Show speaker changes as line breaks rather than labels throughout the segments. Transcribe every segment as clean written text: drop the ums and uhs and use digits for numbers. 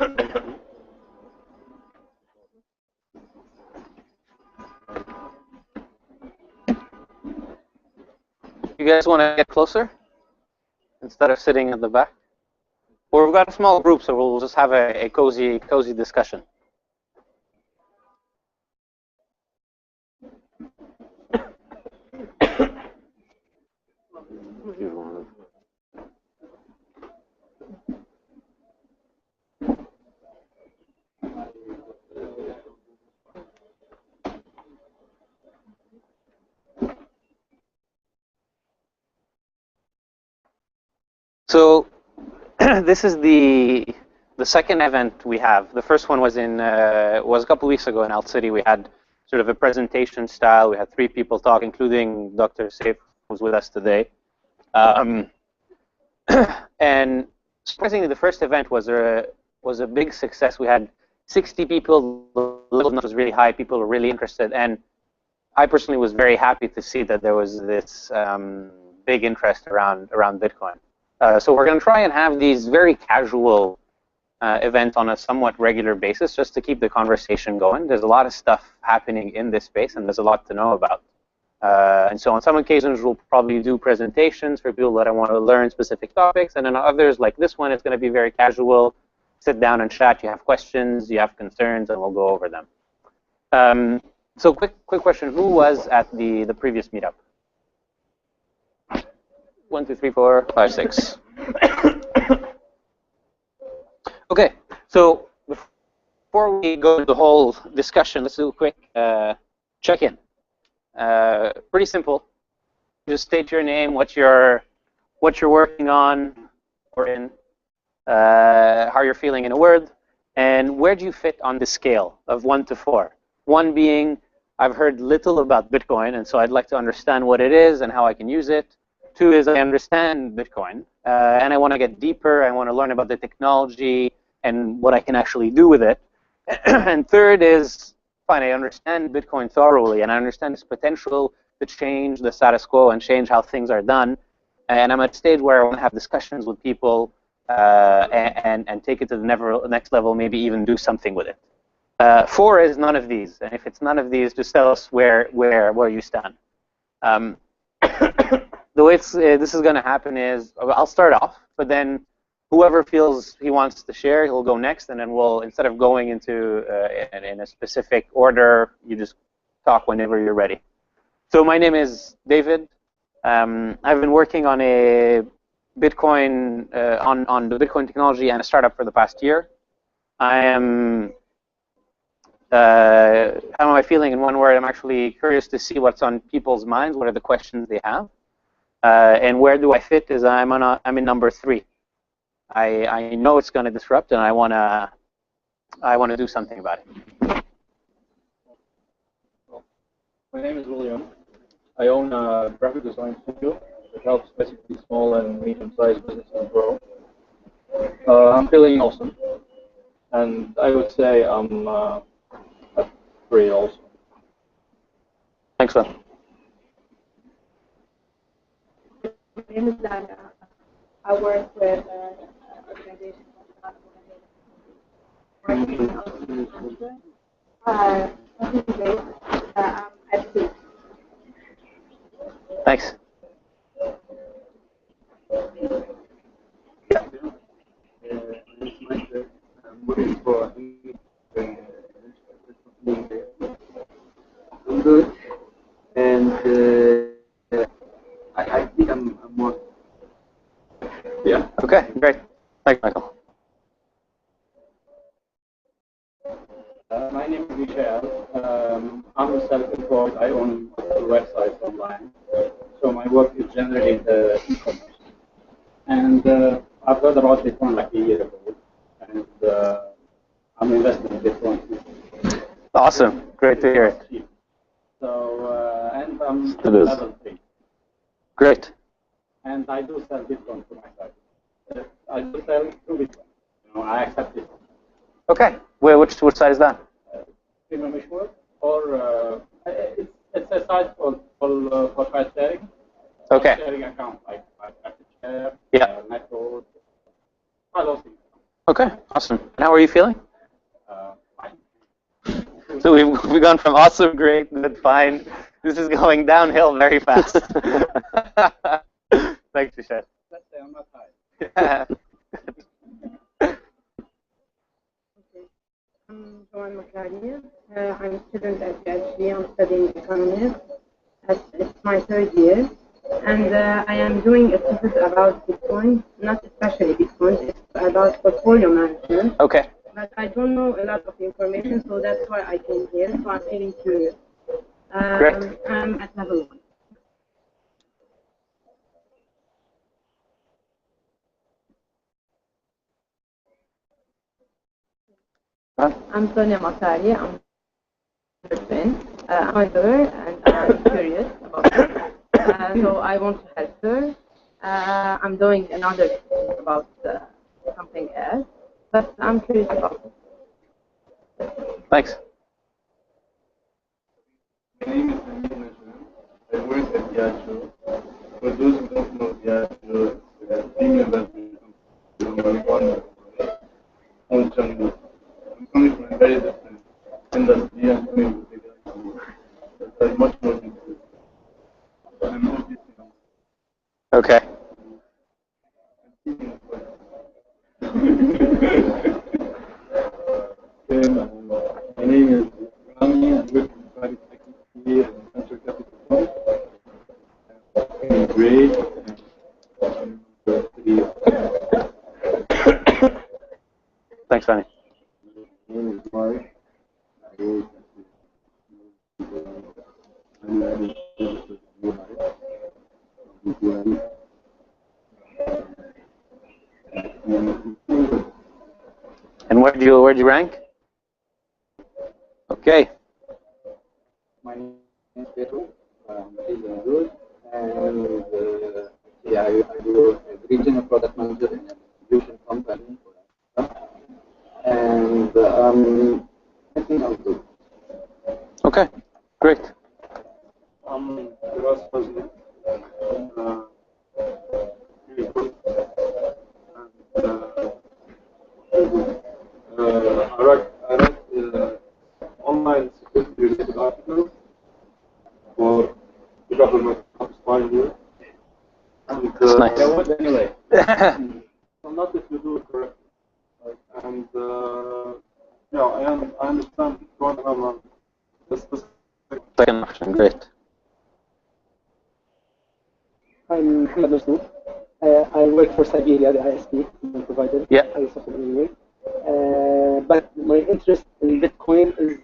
You guys want to get closer instead of sitting at the back? Or we've got a small group, so we'll just have a cozy discussion. So this is the second event we have. The first one was a couple weeks ago in Alt City. We had sort of a presentation style. We had 3 people talk, including Dr. Saif, who's with us today. And surprisingly, the first event was a big success. We had 60 people. The level was really high. People were really interested, and I personally was very happy to see that there was this big interest around Bitcoin. So we're going to try and have these very casual events on a somewhat regular basis, just to keep the conversation going. There's a lot of stuff happening in this space, and there's a lot to know about. And so on some occasions, we'll probably do presentations for people that want to learn specific topics, and then others, like this one, it's going to be very casual. Sit down and chat. You have questions, you have concerns, and we'll go over them. So quick question: who was at the previous meetup? 1, 2, 3, 4, 5, 6. Okay, so before we go to the whole discussion, let's do a quick check-in. Pretty simple. Just state your name, what you're working on or in, how you're feeling in a word, and where do you fit on the scale of 1 to 4. 1 being, I've heard little about Bitcoin, and so I'd like to understand what it is and how I can use it. 2 is I understand Bitcoin, and I want to get deeper. I want to learn about the technology and what I can actually do with it. And 3rd is, fine, I understand Bitcoin thoroughly, and I understand its potential to change the status quo and change how things are done. And I'm at a stage where I want to have discussions with people and take it to the next level, maybe even do something with it. 4 is none of these, and if it's none of these, just tell us where you stand. The way this is going to happen is I'll start off, but then whoever feels he wants to share, he'll go next, and then we'll, instead of going into in a specific order, you just talk whenever you're ready. So my name is David. I've been working on a Bitcoin on the Bitcoin technology and a startup for the past year. I am. How am I feeling in one word? I'm actually curious to see what's on people's minds. What are the questions they have? And where do I fit? Is I'm in number 3. I know it's going to disrupt, and I want to do something about it.
My name is William. I own a graphic design studio that helps basically small and medium-sized businesses grow. I'm feeling awesome, and I would say I'm at 3 also.
Thanks, Will.
My name is Lana. I work with an organization called I'm at 2.
Thanks.
I'm good, and I think I'm more.
Yeah. Okay. Great. Thanks, Michael.
My name is Michel. I'm self-employed. I own websites online. So my work is generally in the e-commerce. And I've heard about Bitcoin like a year ago, and I'm investing in Bitcoin.
Awesome. Great to hear it.
So, and I'm level 3.
Great.
And I do sell Bitcoin to my site. I do sell 2 Bitcoin. I accept it.
Okay. Which site is that?
Premium Issuer, or it's a site for file sharing.
Okay.
Sharing account like share,
yeah.
network, all those things.
Okay, awesome. And how are you feeling?
Fine.
So we've gone from awesome, great, good, fine. This is going downhill very fast. Thanks, Tushar.
Let's say I'm not high.
I'm Joanne Macari. I'm a student at PhD. I'm studying economics. It's my third year. And I am doing a thesis about Bitcoin, not especially Bitcoin, it's about portfolio management.
Okay.
But I don't know a lot of information, so that's why I came here. So I'm feeling curious.
Great.
I'm at level 1. I'm Sonia Matari. I'm a friend. I'm a girl and I'm curious about it. So I want to help her. I'm doing another thing about something else, but I'm curious about it.
Thanks.
My name is Amina Jean. I work at Diageo. For those who don't know Diageo, it's a premium beverage company on Chengdu. I'm coming from a very different industry and coming with a guy that's much more interesting. I'm not teaching.
Okay.
My name is Rami. I work in private equity and venture capital fund. I'm great.
Thanks, Fanny.
My name is Mark. I work
And where'd you rank? Okay.
My name is Pedro. He's a good. And yeah, I do a regional product manager in a distribution company. And I think I'm good.
Okay. Great.
I'm Firas Fazli. I write online security related articles for the government of Spain. And
That's nice.
Yeah, what anyway?
not if you do it correctly. And yeah, I understand Bitcoin from a specific.
Second option. Great.
I'm Mohammed Masnoud. I work for Siberia, the ISP provider.
Yeah.
I software engineer. But my interest in Bitcoin is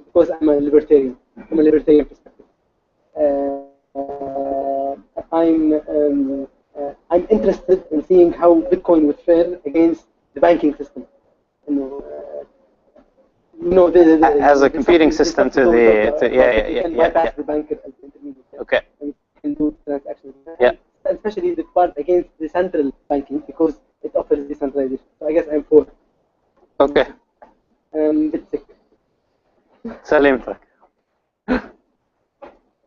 because I'm a libertarian. From a libertarian perspective. I'm interested in seeing how Bitcoin would fare against the banking system.
As a competing system to the
bypass the banker as the intermediate.
Okay.
And can do transactions.
Yeah.
Especially the part against the central banking because it offers decentralization. So I guess I'm for.
Okay.
Bit sick.
Salimtak.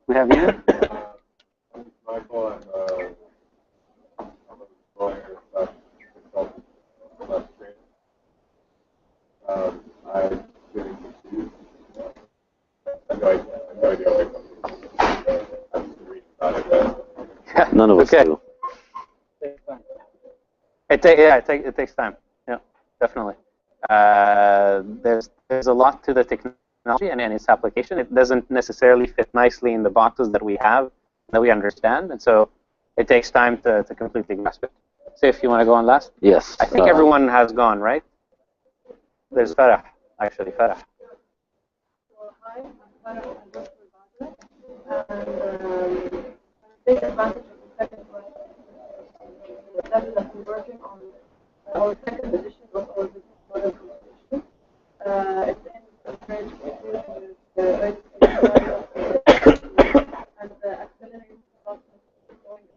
We have you.
Michael and I'm a lawyer slash consultant slash trainer. I'm getting confused. No idea what I'm just reading about it.
None of us
Okay.
do.
It takes time. Yeah, definitely. There's a lot to the technology and its application. It doesn't necessarily fit nicely in the boxes that we have, that we understand, and so it takes time to completely grasp it. Say if you want to go on last.
Yes.
I think everyone has gone, right? There's Farah, actually, Farah.
Well, hi, I'm Farah. I work for Bada. And take advantage of the second one. The study that we're working on, our second edition of our business model constitution. It's in French, the and the accelerated development is going.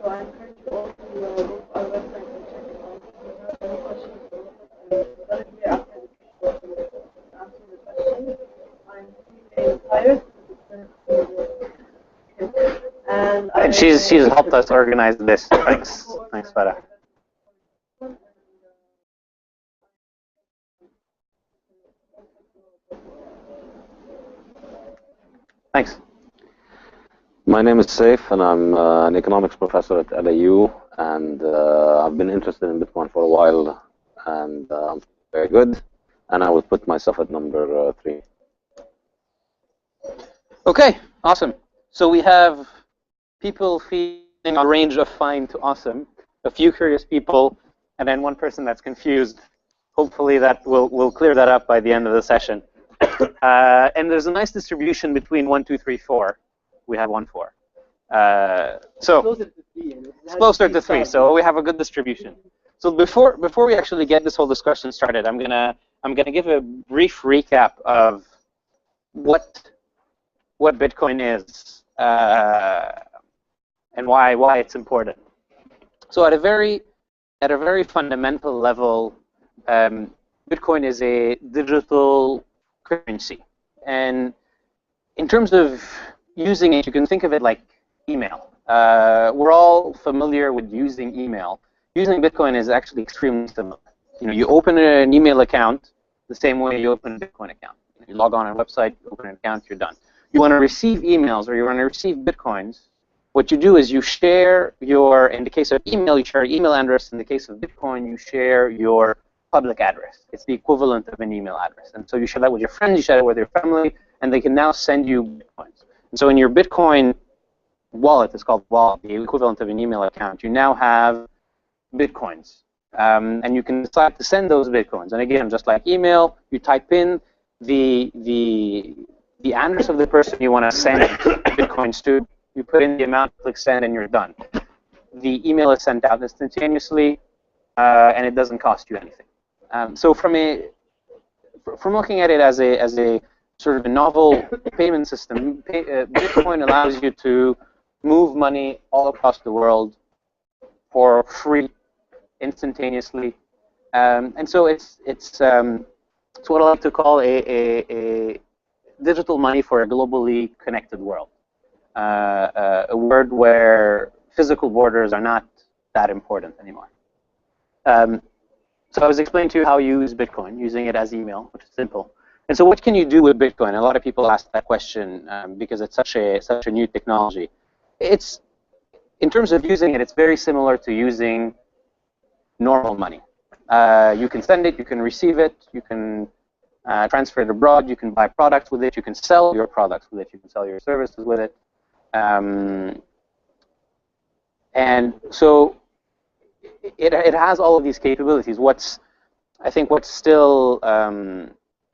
So I encourage you all to go to our website and check it out. If you have any questions, directly after the answer the question. I'm feeling tired. And
she's helped us organize this. Thanks, Farah. Thanks.
My name is Saif, and I'm an economics professor at LAU, and I've been interested in Bitcoin for a while, and I'm very good, and I would put myself at number 3.
Okay, awesome. So we have people feeling a range of fine to awesome, a few curious people, and then one person that's confused. Hopefully that we'll clear that up by the end of the session. And there's a nice distribution between 1, 2, 3, 4. We have 1, 4. So it's closer to 3. So we have a good distribution. So before we actually get this whole discussion started, I'm gonna give a brief recap of what Bitcoin is and why it's important. So at a very fundamental level, Bitcoin is a digital currency, and in terms of using it, you can think of it like email. We're all familiar with using email. Using Bitcoin is actually extremely similar. You open an email account the same way you open a Bitcoin account. You log on a website, you open an account, you're done. You want to receive emails or you want to receive Bitcoins, what you do is you share in the case of email, you share your email address. In the case of Bitcoin, you share your public address. It's the equivalent of an email address. And so you share that with your friends, you share it with your family, and they can now send you Bitcoins. And so in your Bitcoin wallet, it's called wallet, the equivalent of an email account, you now have Bitcoins. And you can decide to send those Bitcoins. And again, just like email, you type in the address of the person you want to send Bitcoins to, you put in the amount, click send, and you're done. The email is sent out instantaneously, and it doesn't cost you anything. So from looking at it as a sort of a novel payment system, Bitcoin allows you to move money all across the world for free, instantaneously, and so it's what I like to call a digital money for a globally connected world, a world where physical borders are not that important anymore. So I was explaining to you how you use Bitcoin, using it as email, which is simple. And so what can you do with Bitcoin? A lot of people ask that question because it's such a new technology. In terms of using it, it's very similar to using normal money. You can send it, you can receive it, you can transfer it abroad, you can buy products with it, you can sell your products with it, you can sell your services with it. And so it has all of these capabilities. I think what's still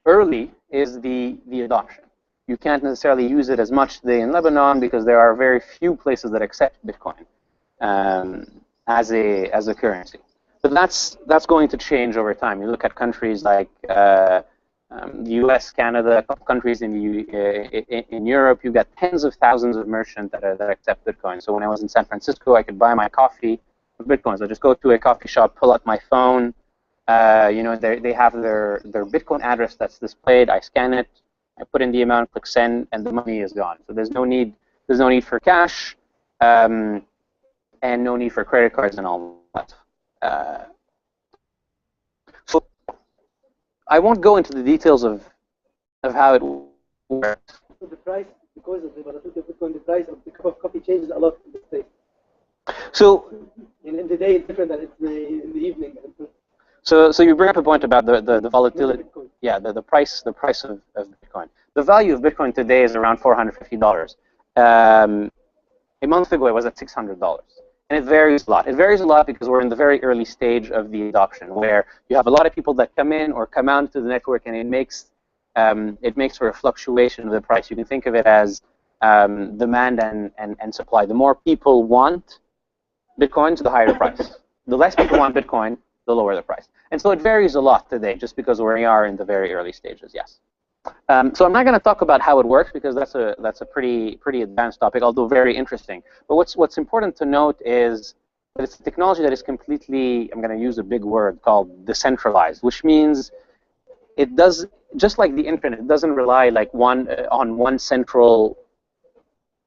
early is the adoption. You can't necessarily use it as much today in Lebanon because there are very few places that accept Bitcoin as a currency. But that's going to change over time. You look at countries like the U.S., Canada, a couple countries in Europe. You've got tens of thousands of merchants that accept Bitcoin. So when I was in San Francisco, I could buy my coffee with Bitcoins. I just go to a coffee shop, pull out my phone. They have their Bitcoin address that's displayed. I scan it, I put in the amount, click send, and the money is gone. So there's no need for cash, and no need for credit cards and all that. So I won't go into the details of how it works.
So the price, because of the volatility of Bitcoin, the price of the cup of coffee changes a lot in the States.
So
in the day it's different than it's in the evening.
So you bring up a point about the volatility. Yeah, the price of Bitcoin. The value of Bitcoin today is around $450. A month ago, it was at $600. And it varies a lot. It varies a lot because we're in the very early stage of the adoption, where you have a lot of people that come in or come out to the network, and it makes for a fluctuation of the price. You can think of it as demand and supply. The more people want Bitcoin, the higher the price. The less people want Bitcoin, the lower the price. And so it varies a lot today, just because we are in the very early stages. Yes. So I'm not going to talk about how it works because that's a pretty advanced topic, although very interesting. But what's important to note is that it's a technology that is completely, I'm going to use a big word called decentralized, which means it does, just like the internet, it doesn't rely on one central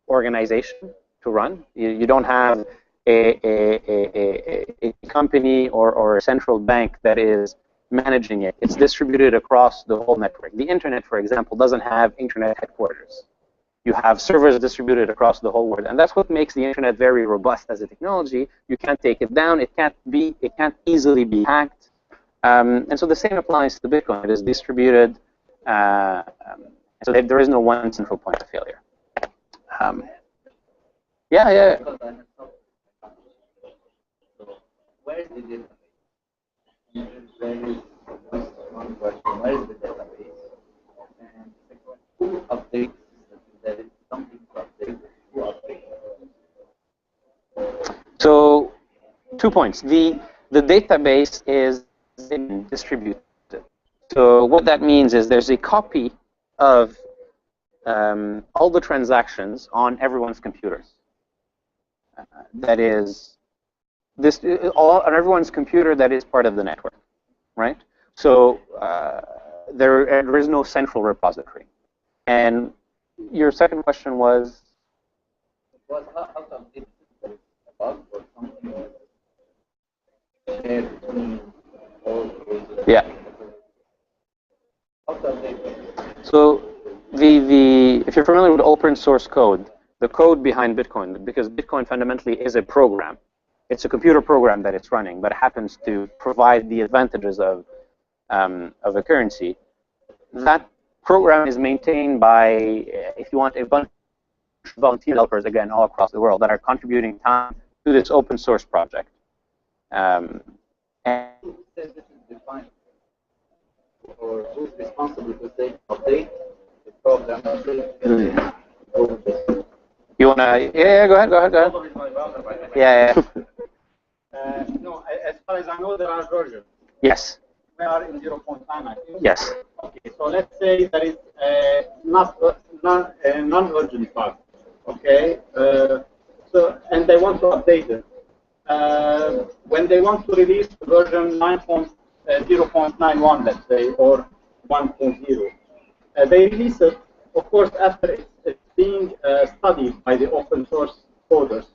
organization. to run. You don't have a company or a central bank that is managing it. It's distributed across the whole network. The internet, for example, doesn't have internet headquarters. You have servers distributed across the whole world, and that's what makes the internet very robust as a technology. You can't take it down. It can't easily be hacked. And so the same applies to Bitcoin. It is distributed, so there is no one central point of failure. Yeah.
Where is the database? There is one question. Where is the database? And second, who updates? There is something to update. Who updates?
So 2 points. The database is distributed. So what that means is there's a copy of all the transactions on everyone's computers. That is on everyone's computer that is part of the network, right? So there is no central repository. And your second question was?
How come it's a bug or something shared between all those?
Yeah.
How come they?
So if you're familiar with open source code, the code behind Bitcoin, because Bitcoin fundamentally is a program. It's a computer program that it's running, but it happens to provide the advantages of a currency. That program is maintained by, if you want, a bunch of volunteer developers, again, all across the world that are contributing time to this open source project. And
Who says this is defined? Or who's responsible to say update the program?
you want to? Yeah, go ahead. Yeah.
No, as far as I know, there are versions.
Yes.
We are in 0.9, I think.
Yes.
Okay, so let's say there is a non-urgent bug. Okay, and they want to update it. When they want to release version 9.0.91, let's say, or 1.0, they release it, of course, after it's being studied by the open source coders.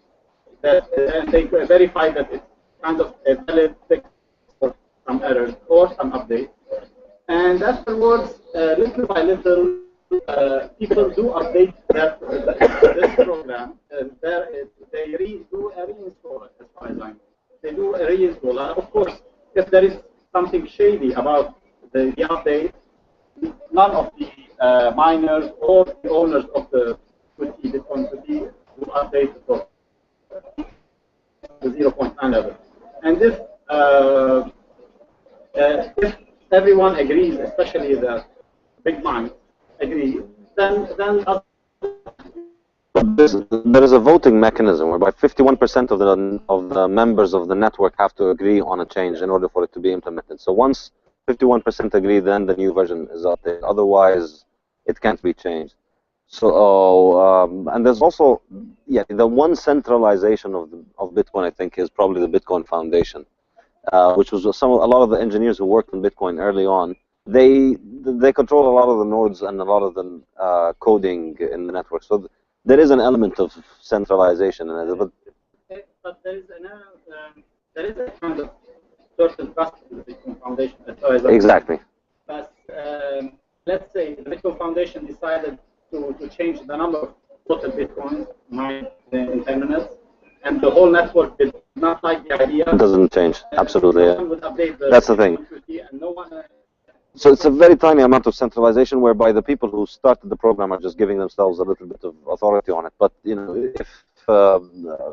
And they verify that it's kind of a valid fix for some errors or some updates. And afterwards, little by little, people do update this program. They do a reinstall, as far as I know. They do a reinstall. Of course, if there is something shady about the update, none of the miners or the owners of the Bitcoin will update the 0.9 level. And if everyone agrees, especially the big minds agree, then
there is a voting mechanism whereby 51% of the members of the network have to agree on a change in order for it to be implemented. So once 51% agree, then the new version is updated. Otherwise, it can't be changed. So and there's also the one centralization of Bitcoin, I think, is probably the Bitcoin Foundation, which was a lot of the engineers who worked on Bitcoin early on. They control a lot of the nodes and a lot of the coding in the network. So there is an element of centralization in it.
But there is a kind of social trust in the Bitcoin Foundation as far as
exactly.
But let's say the Bitcoin Foundation decided to change the number of total Bitcoins mined in 10 minutes, and the whole network did not like the idea.
It doesn't change. Absolutely.
No one would update
That's the thing.
And no one,
so it's a very tiny amount of centralization, whereby the people who started the program are just giving themselves a little bit of authority on it. But if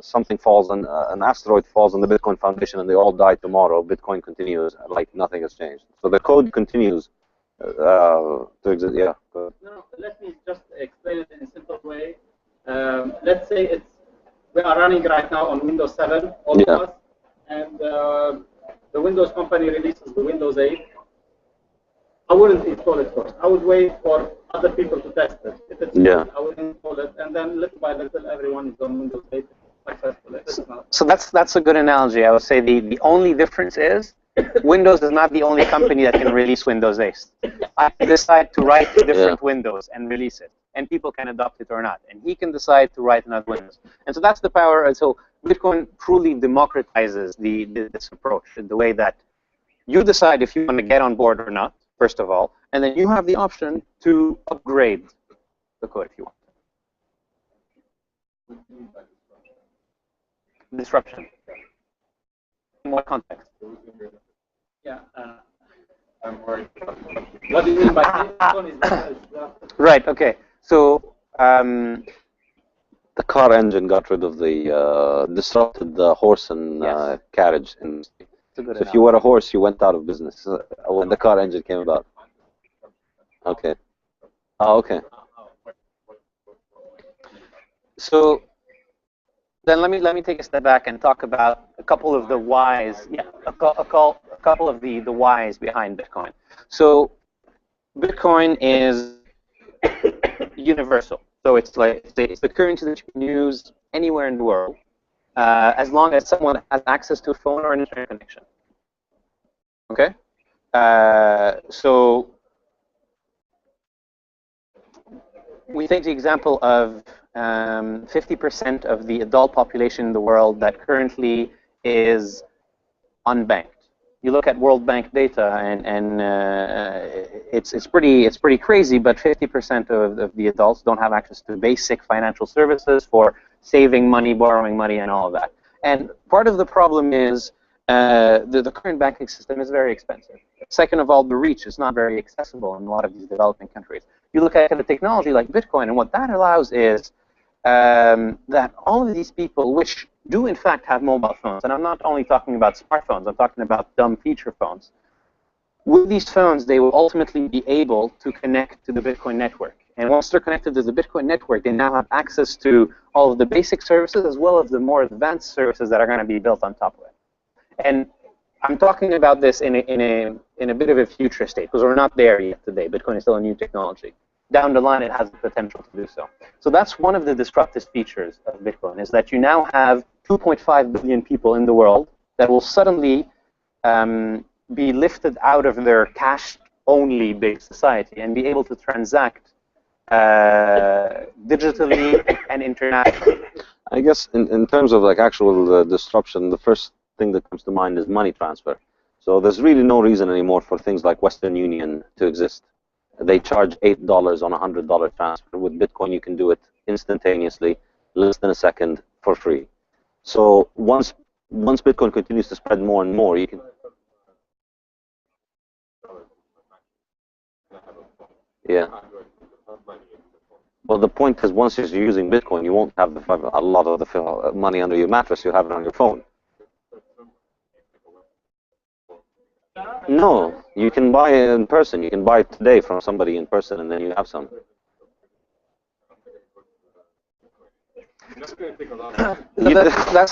something falls, an asteroid falls on the Bitcoin Foundation, and they all die tomorrow, Bitcoin continues like nothing has changed. So the code continues to exist. Yeah.
No, let me just explain it in a simple way. Let's say we are running right now on Windows 7, all of us, and the Windows company releases the Windows 8. I wouldn't install it first. I would wait for other people to test it. If it's good, I would install it, and then little by little, everyone is on Windows 8 successfully.
So that's a good analogy. I would say the only difference is Windows is not the only company that can release Windows 8. I decide to write different Windows and release it. and people can adopt it or not. And he can decide to write another Windows. And so that's the power. And so Bitcoin truly democratizes this approach in the way that you decide if you want to get on board or not, first of all, and then you have the option to upgrade the code if you want. Disruption. In what context?
Yeah. I'm worried. What do you mean by Bitcoin is
Right. Okay. So
the car engine got rid of the disrupted the horse and
Yes.
carriage industry.
it's a good
So if you were a horse, you went out of business when the car engine came about. Okay. Oh, okay.
So then let me take a step back and talk about a couple of the whys. Yeah, a couple of the whys behind Bitcoin. So Bitcoin is universal. So it's like it's the currency that you can use anywhere in the world, as long as someone has access to a phone or an internet connection. Okay. So we take the example of 50% of the adult population in the world that currently is unbanked. You look at World Bank data, and it's pretty crazy. But 50% of the adults don't have access to basic financial services for saving money, borrowing money, and all of that. And part of the problem is the current banking system is very expensive. Second of all, the reach is not very accessible in a lot of these developing countries. You look at a technology like Bitcoin, and what that allows is that all of these people, which do in fact have mobile phones, and I'm not only talking about smartphones, I'm talking about dumb feature phones. With these phones, they will ultimately be able to connect to the Bitcoin network. And once they're connected to the Bitcoin network, they now have access to all of the basic services as well as the more advanced services that are going to be built on top of it. And I'm talking about this in a bit of a future state, because we're not there yet today. Bitcoin is still a new technology. Down the line, it has the potential to do so. So that's one of the disruptive features of Bitcoin, is that you now have 2.5 billion people in the world that will suddenly be lifted out of their cash-only based society and be able to transact digitally and internationally.
I guess in terms of like actual disruption, the first thing that comes to mind is money transfer. So there's really no reason anymore for things like Western Union to exist. They charge $8 on a $100 transfer. With Bitcoin, you can do it instantaneously, less than a second, for free. So once Bitcoin continues to spread more and more, you can. Yeah. Well, the point is, once you're using Bitcoin, you won't have a lot of the money under your mattress. You have it on your phone. No, you can buy it in person. You can buy it today from somebody in person, and then you have some.
That's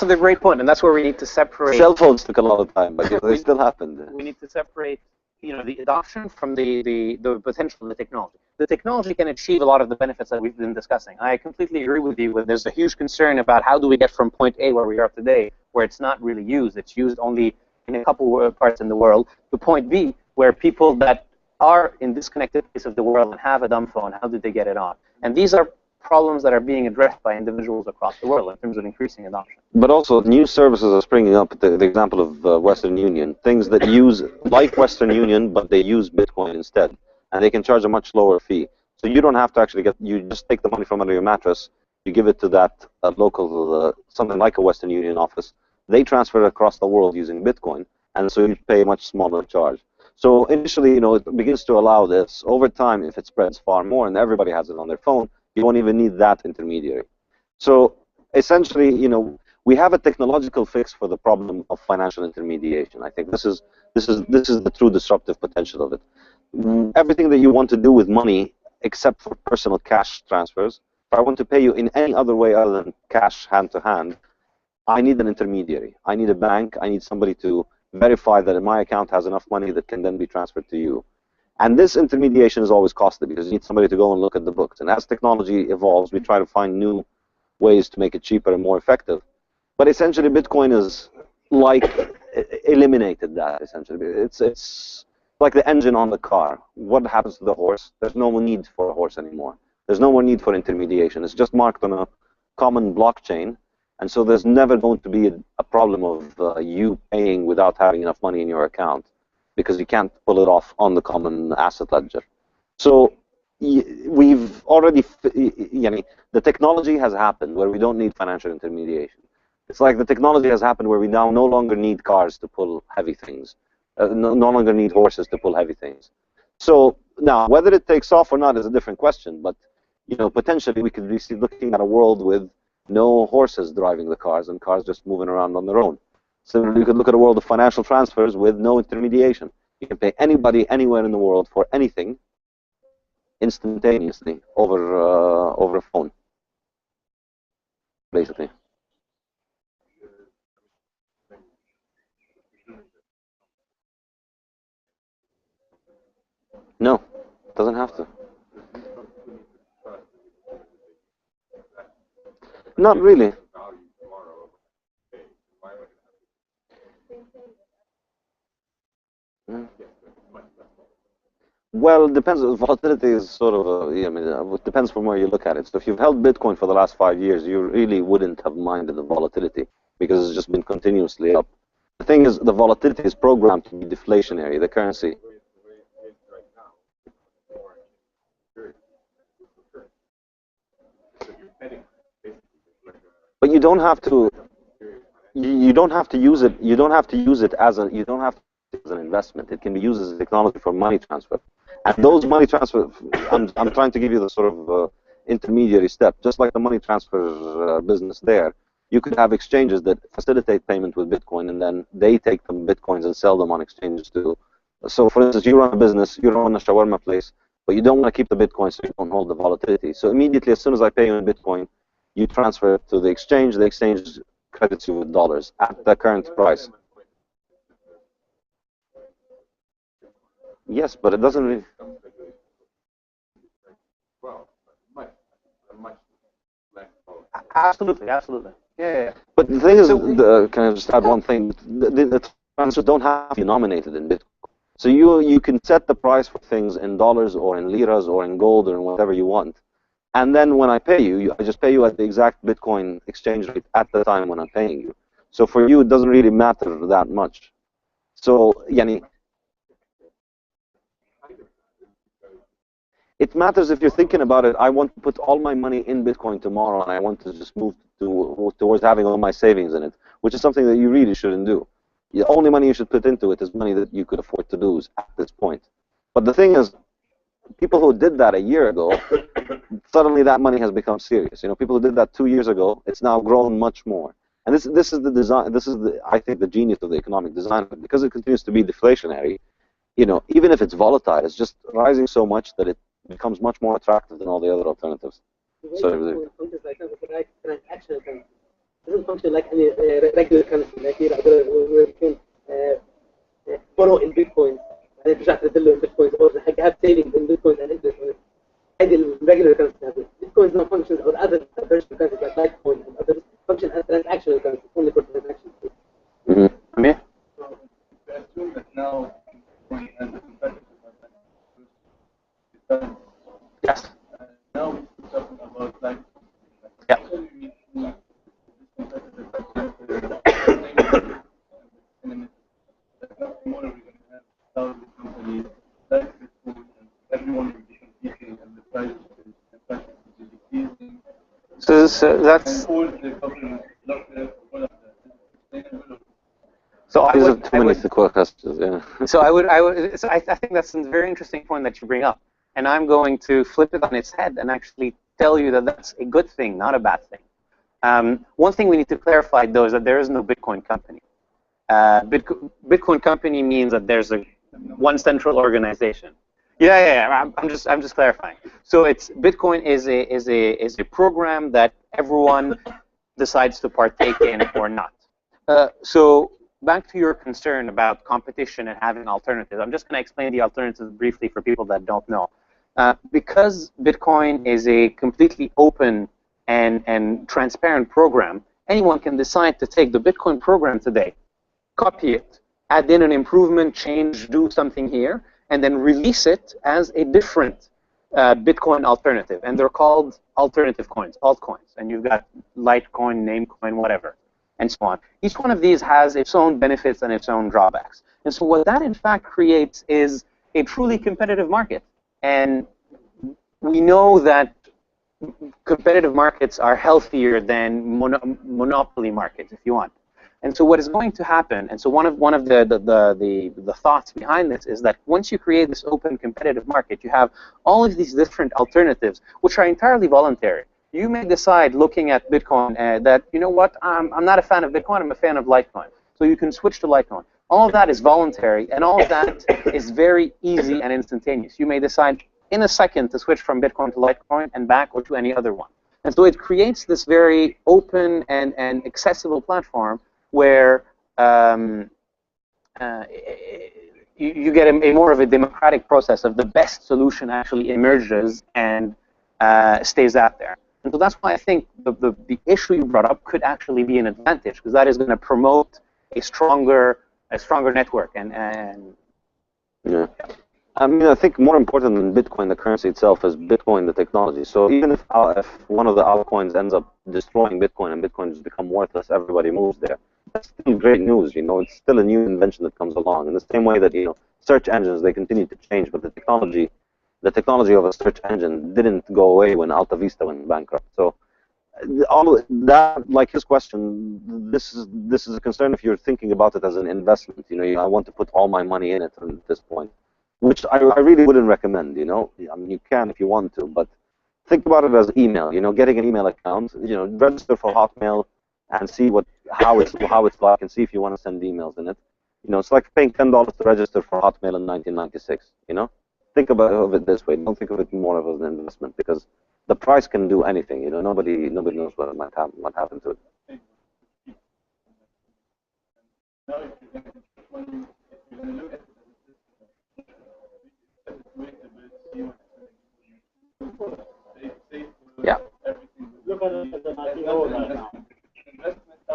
a great point, and that's where we need to separate.
Cell phones took a lot of time, but they still happened.
We need to separate, the adoption from the potential of the technology. The technology can achieve a lot of the benefits that we've been discussing. I completely agree with you. There's a huge concern about how do we get from point A, where we are today, where it's not really used. It's used only in a couple parts in the world, to point B, where people that are in disconnected place of the world and have a dumb phone, how did they get it on? And these are problems that are being addressed by individuals across the world in terms of increasing adoption.
But also, new services are springing up. The example of Western Union, things that use like Western Union, but they use Bitcoin instead, and they can charge a much lower fee. So you don't have to actually you just take the money from under your mattress, you give it to that local, something like a Western Union office. They transfer it across the world using Bitcoin, and so you pay a much smaller charge. So initially, it begins to allow this. Over time, if it spreads far more and everybody has it on their phone, you won't even need that intermediary. So essentially, we have a technological fix for the problem of financial intermediation. I think this is the true disruptive potential of it. Everything that you want to do with money, except for personal cash transfers, if I want to pay you in any other way other than cash hand to hand, I need an intermediary. I need a bank. I need somebody to verify that my account has enough money that can then be transferred to you. And this intermediation is always costly because you need somebody to go and look at the books. And as technology evolves, we try to find new ways to make it cheaper and more effective. But essentially, Bitcoin is like eliminated that, essentially. It's like the engine on the car. What happens to the horse? There's no need for a horse anymore. There's no more need for intermediation. It's just marked on a common blockchain, and so there's never going to be a problem of you paying without having enough money in your account, because you can't pull it off on the common asset ledger. So we've already, the technology has happened where we don't need financial intermediation. It's like the technology has happened where we now no longer need cars to pull heavy things, no longer need horses to pull heavy things. So now, whether it takes off or not is a different question, but potentially we could be looking at a world with no horses driving the cars and cars just moving around on their own. Similarly, you could look at a world of financial transfers with no intermediation. You can pay anybody anywhere in the world for anything instantaneously over a phone, basically. No, it doesn't have to. Not really. Well, it depends. Volatility is sort of it depends from where you look at it. So if you've held Bitcoin for the last 5 years, you really wouldn't have minded the volatility because it's just been continuously up. The thing is, the volatility is programmed to be deflationary, the currency. But you don't have to. You don't have to use it. You don't have to use it as a. You don't have to use it as an investment. It can be used as a technology for money transfer. And those money transfer, I'm trying to give you the sort of intermediary step. Just like the money transfer business there, you could have exchanges that facilitate payment with Bitcoin, and then they take the Bitcoins and sell them on exchanges too. So, for instance, you run a business, you run a shawarma place, but you don't want to keep the Bitcoin so you don't hold the volatility. So immediately, as soon as I pay you in Bitcoin, you transfer it to the exchange credits you with dollars at the current price. Yes, but it doesn't really...
Absolutely, absolutely. Yeah.
But the thing is, can I just add one thing? The transfers don't have to be denominated in Bitcoin. So you can set the price for things in dollars or in liras or in gold or in whatever you want. And then when I pay you, I just pay you at the exact Bitcoin exchange rate at the time when I'm paying you. So for you, it doesn't really matter that much. So, it matters if you're thinking about it. I want to put all my money in Bitcoin tomorrow, and I want to just move towards having all my savings in it, which is something that you really shouldn't do. The only money you should put into it is money that you could afford to lose at this point. But the thing is, people who did that a year ago, suddenly that money has become serious. People who did that 2 years ago, it's now grown much more. And this is the design. This is I think the genius of the economic design, because it continues to be deflationary. Even if it's volatile, it's just rising so much that it becomes much more attractive than all the other alternatives.
So functions like transactional currency. It doesn't function like any regular currency. Like we can borrow in bitcoins and ترجع تدله in bitcoins, or have savings in bitcoins and interest on it. هذه regular currency. Bitcoins no functions, or other virtual currencies like Litecoin and others function as transactional currency, only for transactions.
Yeah.
So to assume that now Bitcoin has a competitive advantage.
Yes.
Now we're talking about like.
Yeah.
Tomorrow we're going to have thousands of companies like Bitcoin, and everyone will be competing, and the price will be decreasing.
So that's.
And all the government lock there for all of that.
So I would.
Too many questions. Yeah.
So I would. So I think that's a very interesting point that you bring up, and I'm going to flip it on its head and actually tell you that that's a good thing, not a bad thing. One thing we need to clarify, though, is that there is no Bitcoin company. Bitcoin company means that there's one central organization. Yeah. I'm just clarifying. So it's Bitcoin is a program that everyone decides to partake in or not. So back to your concern about competition and having alternatives. I'm just going to explain the alternatives briefly for people that don't know. Because Bitcoin is a completely open and transparent program, anyone can decide to take the Bitcoin program today, copy it, add in an improvement, change, do something here, and then release it as a different Bitcoin alternative, and they're called alternative coins, altcoins. And you've got Litecoin, Namecoin, whatever, and so on. Each one of these has its own benefits and its own drawbacks. And so what that in fact creates is a truly competitive market. And we know that competitive markets are healthier than monopoly markets, if you want. And so what is going to happen, and so one of the thoughts behind this is that once you create this open competitive market, you have all of these different alternatives, which are entirely voluntary. You may decide, looking at Bitcoin, that, you know what, I'm not a fan of Bitcoin, I'm a fan of Litecoin. So you can switch to Litecoin. All of that is voluntary, and all of that is very easy and instantaneous. You may decide in a second to switch from Bitcoin to Litecoin and back, or to any other one. And so it creates this very open and accessible platform where you get a more of a democratic process of the best solution actually emerges and stays out there. And so that's why I think the issue you brought up could actually be an advantage, because that is going to promote a stronger network. And
yeah. I mean, I think more important than Bitcoin, the currency itself, is Bitcoin, the technology. So even if one of the altcoins ends up destroying Bitcoin and Bitcoin has become worthless, everybody moves there. That's still great news, you know. It's still a new invention that comes along. In the same way that, you know, search engines, they continue to change, but the technology of a search engine didn't go away when Alta Vista went bankrupt. So all that, like his question, this is a concern if you're thinking about it as an investment. You know, I want to put all my money in it at this point, which I really wouldn't recommend. You know, I mean, you can if you want to, but think about it as email. You know, getting an email account. You know, register for Hotmail and see how it's like, and see if you want to send emails in it. You know, it's like paying $10 to register for Hotmail in 1996. You know, think of it this way. Don't think of it more of an investment, because the price can do anything. You know, nobody knows what might happen to it.
yeah.
Look at it as an IPO right now.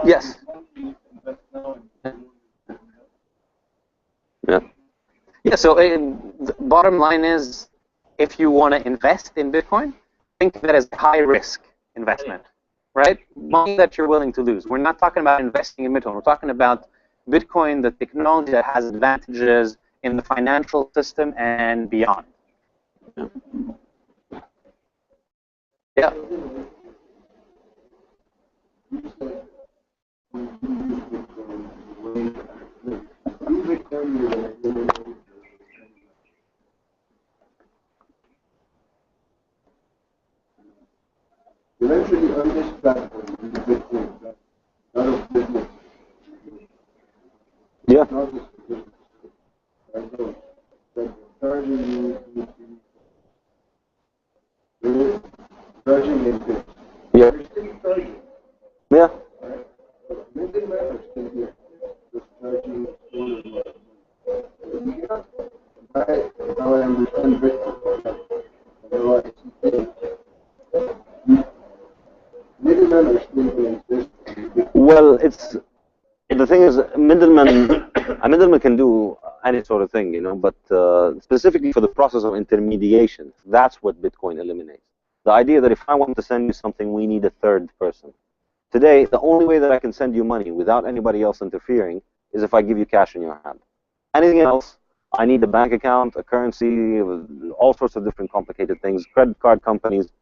Yes.
Yeah.
Yeah. So the bottom line is, if you want to invest in Bitcoin, think of it as a high-risk investment, right? Money that you're willing to lose. We're not talking about investing in Bitcoin. We're talking about Bitcoin, the technology that has advantages in the financial system and beyond. Yeah.
Eventually, on this platform, in the Bitcoin, not of business.
Yeah.
Not just business. I know that charging you to charging in this.
Yeah.
You're still charging.
Yeah.
Right? Middlemen are still here. Just charging how I understand Bitcoin. Otherwise, middlemen are still going to exist.
Well, the thing is, a middleman can do any sort of thing, you know, but specifically for the process of intermediation, that's what Bitcoin eliminates. The idea that if I want to send you something, we need a third person. Today, the only way that I can send you money without anybody else interfering is if I give you cash in your hand. Anything else, I need a bank account, a currency, all sorts of different complicated things, credit card companies.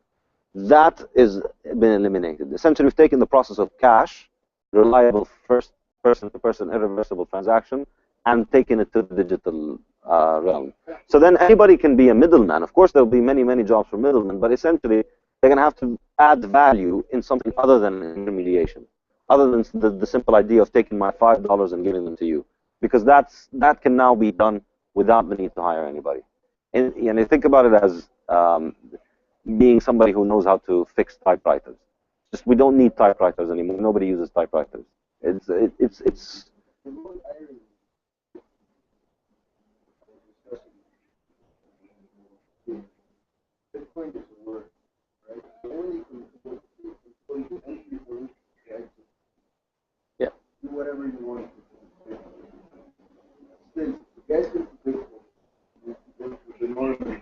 That is been eliminated. Essentially, we've taken the process of cash, reliable first person-to-person irreversible transaction, and taken it to the digital realm. So then anybody can be a middleman. Of course, there will be many jobs for middlemen, but essentially, they're going to have to add value in something other than intermediation, other than the simple idea of taking my $5 and giving them to you, because that can now be done without the need to hire anybody. And you think about it as being somebody who knows how to fix typewriters. Just we don't need typewriters anymore. Nobody uses typewriters. It's
Bitcoin is a word, right? The only entry point,
Yeah.
do whatever you want to do. Since the guys into Bitcoin, you go to the normal.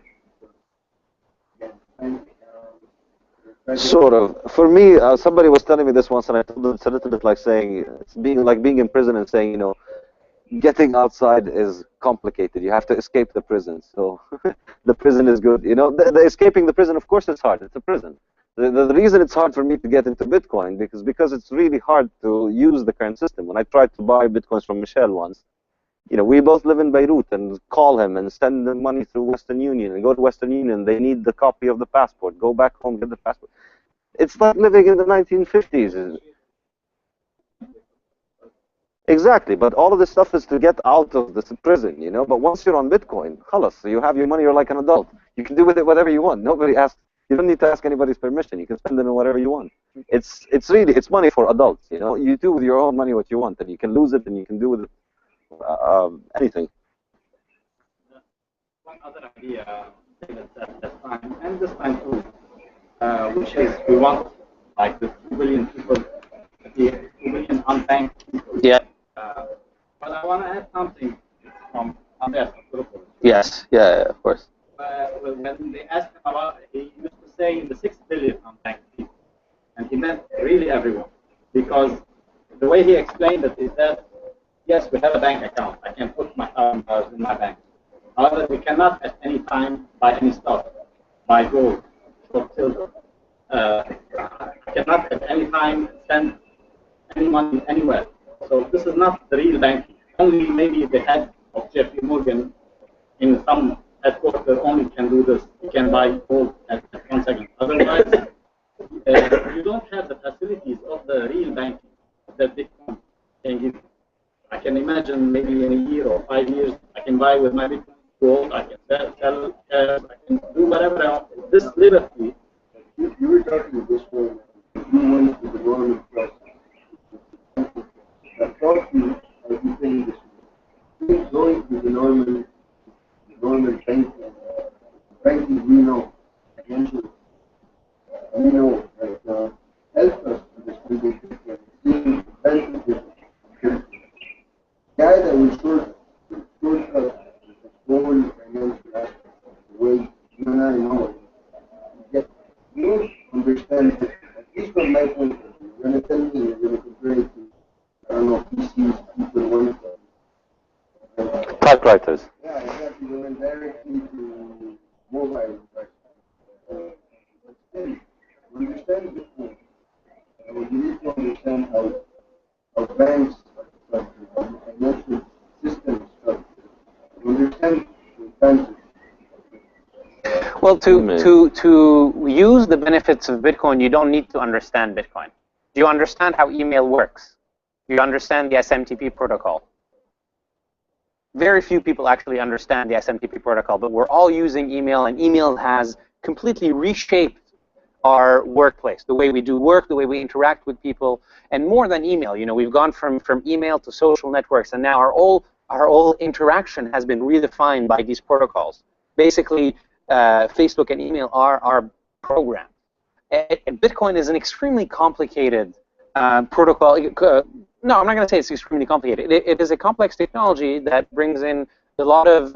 Sort of. For me, somebody was telling me this once, and I told them it's a little bit like saying, it's being in prison and saying, getting outside is complicated. You have to escape the prison. So the prison is good. The escaping the prison, of course, it's hard. It's a prison. The reason it's hard for me to get into Bitcoin because it's really hard to use the current system. When I tried to buy Bitcoins from Michelle once, we both live in Beirut and call him and send the money through Western Union and go to Western Union. They need the copy of the passport. Go back home, get the passport. It's like living in the 1950s. Exactly, but all of this stuff is to get out of this prison, But once you're on Bitcoin, khalas, so you have your money, you're like an adult. You can do with it whatever you want. Nobody asks. You don't need to ask anybody's permission. You can spend it on whatever you want. It's money for adults, You do with your own money what you want, and you can lose it, and you can do with it anything.
One other idea at that time, and this time too, which is we want like the 2 billion people, the 2 billion unbanked people.
Yeah.
But I want to add something from Andreas.
Yes. Yeah. Of course.
When they asked him about, he used to say the 6 billion unbanked people, and he meant really everyone, because the way he explained it is that yes, we have a bank account. I can put my $1,000 in my bank. However, we cannot at any time buy any stuff, buy gold, or silver. I cannot at any time send any money anywhere. So this is not the real banking. Only maybe the head of JP Morgan in some headquarters only can do this. You can buy gold at 1 second. Otherwise, you don't have the facilities of the real banking that Bitcoin can give you. I can imagine maybe in a year or 5 years, I can buy with my Bitcoin gold, I can sell cash, I can do whatever I want. This liberty.
You were talking this way. You went to the government process. I thought you, as you saying this way, going to the normal banking we know, financial, we know that help us understand the difference, seeing advantages. Guy that will short us the whole financial aspect, the way you and I know it. Yet you understand it, at least from my point of view. You're going to tell me, you're going to compare it to, I don't know, PCs, people want
Typewriters.
Yeah, exactly. You went directly to mobile devices. But still, you understand this thing. You need to understand how banks are structured, how the financial system is structured. You understand the advantages.
Well, to use the benefits of Bitcoin, you don't need to understand Bitcoin. Do you understand how email works? Do you understand the SMTP protocol? Very few people actually understand the SMTP protocol, but we're all using email, and email has completely reshaped our workplace, the way we do work, the way we interact with people, and more than email. We've gone from email to social networks, and now our whole interaction has been redefined by these protocols. Basically, Facebook and email are our program. And Bitcoin is an extremely complicated protocol. No, I'm not going to say it's extremely complicated. It is a complex technology that brings in a lot of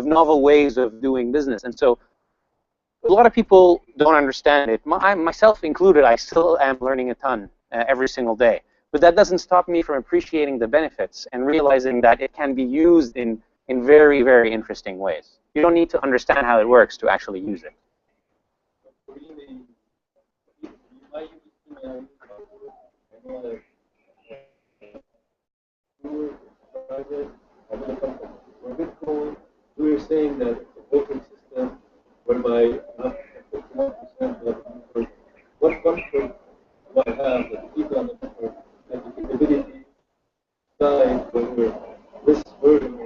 novel ways of doing business. And so a lot of people don't understand it. Myself included, I still am learning a ton every single day. But that doesn't stop me from appreciating the benefits and realizing that it can be used in very, very interesting ways. You don't need to understand how it works to actually use it.
Bitcoin, we were saying that it's a voting system whereby not 51% of people, what comfort do I have that the people on the network have the capability to decide whether this version or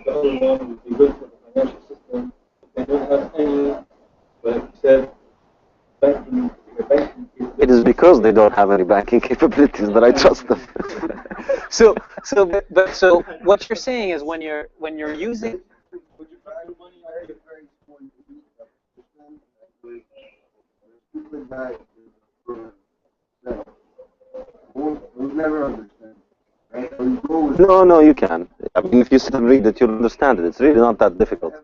the other one would be good for the financial system? They don't have any, like you said, banking.
It is because they don't have any banking capabilities that I trust them.
So what you're saying is when you're using.
No, you can. I mean, if you sit and read it, you'll understand it. It's really not that difficult.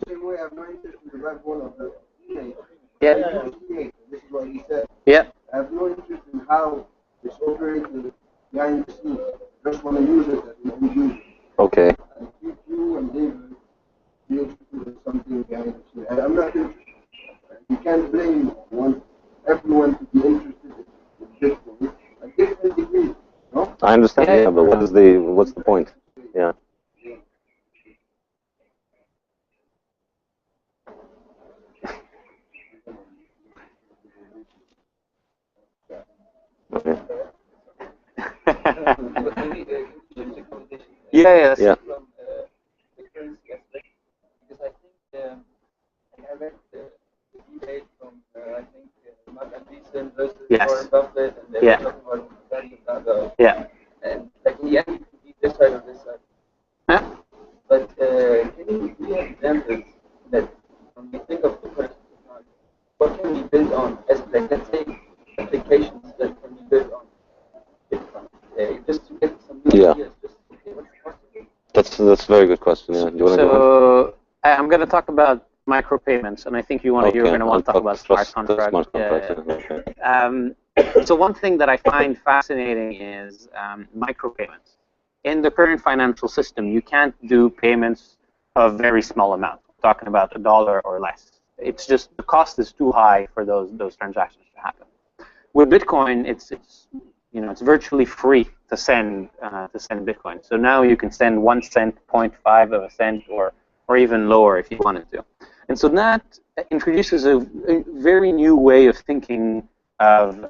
same way I have no interest in the backbone of the teenage.
Yeah.
This is what he said.
Yeah.
I have no interest in how it's operated behind the scenes. I just want to use it as an end user.
Okay.
I think you and David be interested in something behind the scenes. I'm not interested. You can't blame everyone to be interested in Bitcoin at different degrees. No?
I understand, yeah, but what's the point? Yeah. Okay.
Yeah.
Yeah.
From the currency aspect, because I think I read the debate from I think Mark Andreessen versus Warren Buffett, and they were talking about the value of that.
Yeah.
And like in the end, you can be this side or this side.
Huh?
But can you give examples that when we think of the currency technology, what can we build on as like let's say applications that can be built on Bitcoin? Just to get some new ideas. Just okay, what's possible?
That's a very good question. Yeah. Do you want to go
So I'm going to talk about micropayments, and I think you're going to want to talk about smart contracts. So one thing that I find fascinating is micropayments. In the current financial system, you can't do payments of very small amounts. I'm talking about $1 or less. It's just the cost is too high for those transactions to happen. With Bitcoin, it's virtually free to send Bitcoin. So now you can send 1 cent, 0.5 of a cent, or even lower if you wanted to. And so that introduces a very new way of thinking of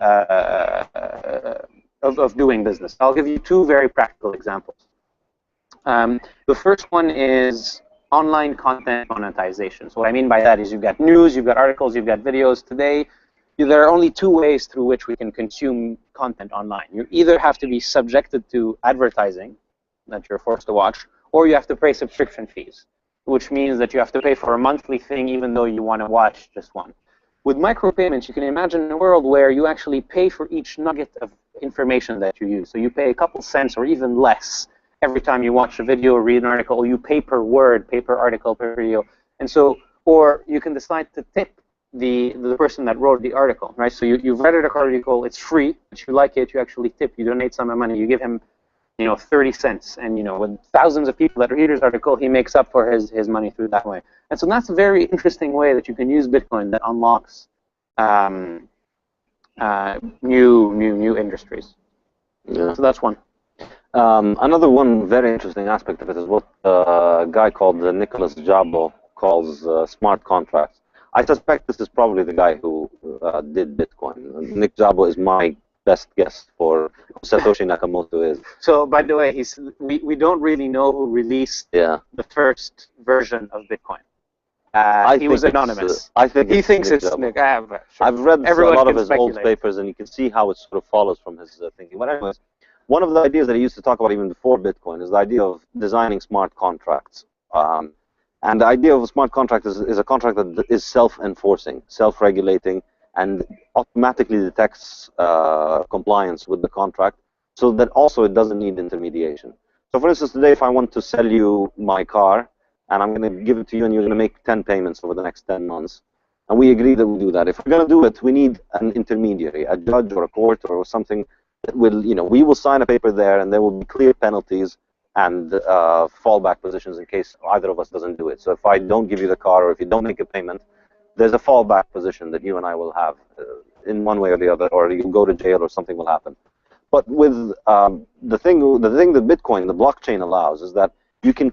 doing business. I'll give you two very practical examples. The first one is online content monetization. So what I mean by that is you've got news, you've got articles, you've got videos. Today, there are only two ways through which we can consume content online. You either have to be subjected to advertising that you're forced to watch, or you have to pay subscription fees, which means that you have to pay for a monthly thing even though you want to watch just one. With micropayments, you can imagine a world where you actually pay for each nugget of information that you use. So you pay a couple cents or even less every time you watch a video or read an article, or you pay per word, pay per article, per video. And so, or you can decide to tip the person that wrote the article, right? So you've read an article, it's free, but you like it, you actually tip, you donate some money, you give him 30 cents. And, with thousands of people that read his article, he makes up for his money through that way. And so that's a very interesting way that you can use Bitcoin that unlocks new industries.
Yeah.
So that's one.
Another one very interesting aspect of it is what a guy called Nicholas Jabo calls smart contracts. I suspect this is probably the guy who did Bitcoin. Nick Jabo is my best guess for who Satoshi Nakamoto is.
So, by the way, we don't really know who released the first version of Bitcoin. He was anonymous.
I think
he thinks it's Nick.
I've read a lot of his old papers, and you can see how it sort of follows from his thinking. But anyways, one of the ideas that he used to talk about even before Bitcoin is the idea of designing smart contracts. And the idea of a smart contract is a contract that is self-enforcing, self-regulating, and automatically detects compliance with the contract, so that also it doesn't need intermediation. So for instance, today if I want to sell you my car, and I'm going to give it to you, and you're going to make 10 payments over the next 10 months, and we agree that we'll do that. If we're going to do it, we need an intermediary, a judge or a court or something that will, we will sign a paper there, and there will be clear penalties and fallback positions in case either of us doesn't do it. So if I don't give you the car, or if you don't make a payment, there's a fallback position that you and I will have in one way or the other, or you go to jail or something will happen. But with the thing that Bitcoin, the blockchain, allows is that you can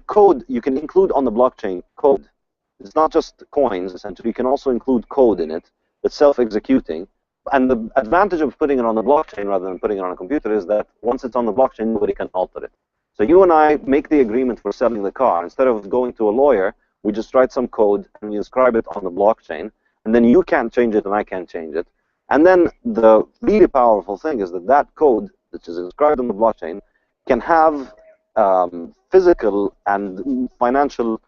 include on the blockchain code. It's not just coins, essentially. You can also include code in it that's self-executing. And the advantage of putting it on the blockchain rather than putting it on a computer is that once it's on the blockchain, nobody can alter it. So you and I make the agreement for selling the car. Instead of going to a lawyer, we just write some code and we inscribe it on the blockchain. And then you can't change it and I can't change it. And then the really powerful thing is that that code, which is inscribed on the blockchain, can have physical and financial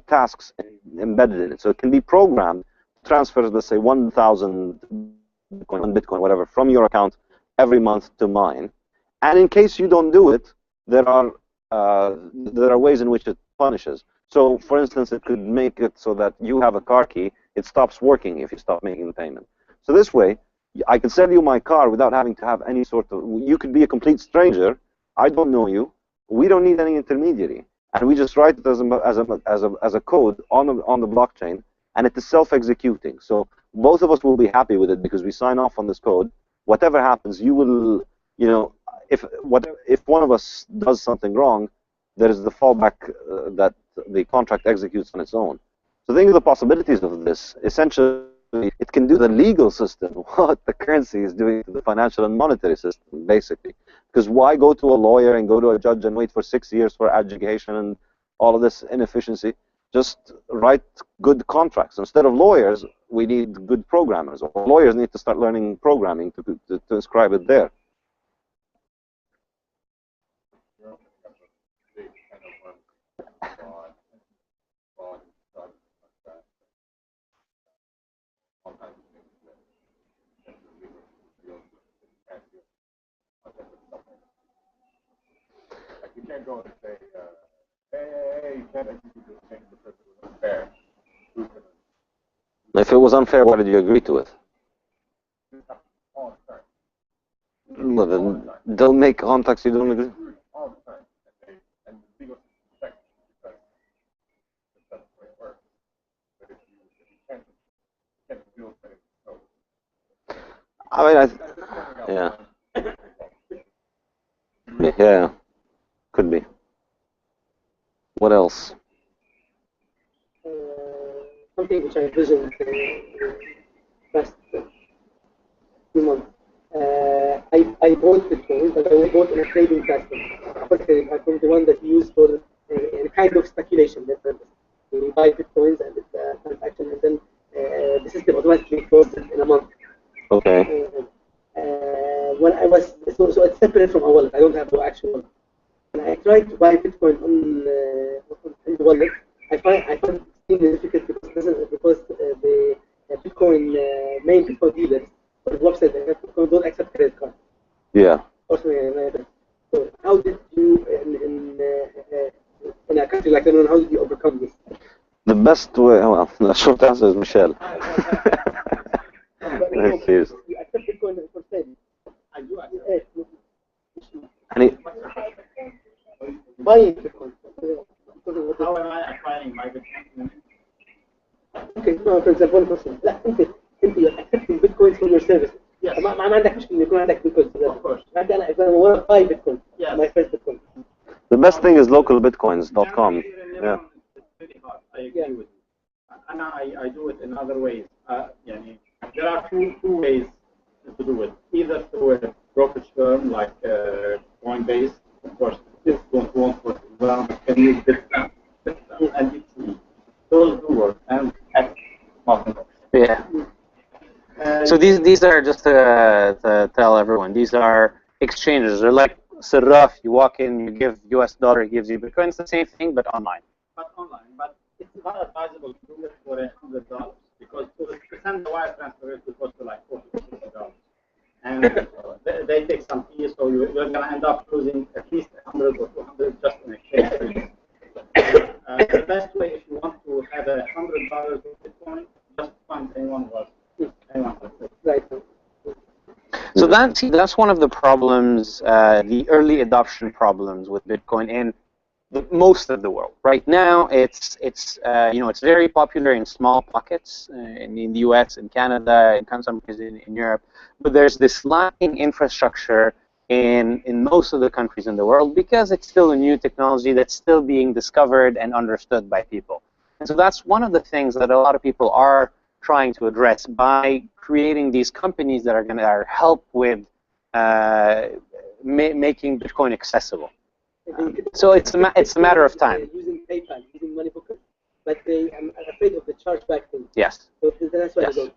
tasks embedded in it. So it can be programmed to transfer, let's say, 1,000 Bitcoin, whatever, from your account every month to mine. And in case you don't do it, there are ways in which it punishes. So, for instance, it could make it so that you have a car key, it stops working if you stop making the payment. So this way, I can sell you my car without having to have any sort of, you could be a complete stranger, I don't know you, we don't need any intermediary, and we just write it as a code on the blockchain, and it is self-executing. So both of us will be happy with it because we sign off on this code. Whatever happens, you will, you know, if one of us does something wrong, there is the fallback that the contract executes on its own. So think of the possibilities of this. Essentially, it can do the legal system what the currency is doing to the financial and monetary system, basically. Because why go to a lawyer and go to a judge and wait for 6 years for adjugation and all of this inefficiency? Just write good contracts. Instead of lawyers, we need good programmers. Or lawyers need to start learning programming to inscribe it there.
You can't go and say, hey, you can't execute this thing because it was unfair.
If it was unfair, why did you agree to it?
All the time.
Well, then don't make contacts you don't agree.
All the time. And the legal system because that's the way it works. But if you can't do it, so.
I mean, yeah, could be. What else?
Something which I envisioned last few months. I bought Bitcoin, but I bought on a trading platform. From the one that you use for a kind of speculation. You buy Bitcoins and it's a transaction, and then the system automatically closes it in a month.
Okay.
When I was so it's separate from a wallet. I don't have the actual wallet. When I tried to buy Bitcoin on the wallet, I find it extremely difficult because the Bitcoin main Bitcoin dealers or the website that Bitcoin don't accept credit cards.
Yeah.
Or something like that. So how did you in a country like Lebanon, how did you overcome this?
The best way. Well, the short answer is Michelle. Cheers.
You accept Bitcoin for sale.
I do accept.
Buying Bitcoin.
How am I acquiring my Bitcoin?
Okay, no, for example, one question. لا انت you're accepting Bitcoins from your service.
Yes.
ما عندك مشكلة يكون عندك Bitcoin.
Of course.
بعد أنا if I want to buy Bitcoin.
Yes.
My first Bitcoin.
The best thing is localbitcoins.com. Yeah.
It's very hard. I agree with you. And I do it in other ways. There are two ways to do it. Either through a brokerage firm like Coinbase, of course, this don't want for example, can use Bitstamp and DTE. Those do work and X.
Yeah. So these are just to tell everyone, these are exchanges. They're like Sarraf. You walk in, you give US dollar, it gives you Bitcoin. It's the same thing, but online.
But it's not advisable to do it for $100 because to send the wire transfer it will cost you like $40-$50. And they take some fees, so you're going to end up losing at least 100 or 200 just in exchange. The best way, if you want to have $100 with Bitcoin, just find anyone who has
Right.
So that's one of the problems, the early adoption problems with Bitcoin in most of the world. Right now, it's very popular in small pockets in the U.S., in Canada, in some countries in Europe, but there's this lacking infrastructure in most of the countries in the world because it's still a new technology that's still being discovered and understood by people. And so that's one of the things that a lot of people are trying to address by creating these companies that are going to help with making Bitcoin accessible. So it's a matter of time.
Using PayPal, using money bookers, but I'm afraid of the chargeback thing.
Yes.
So that's why I don't.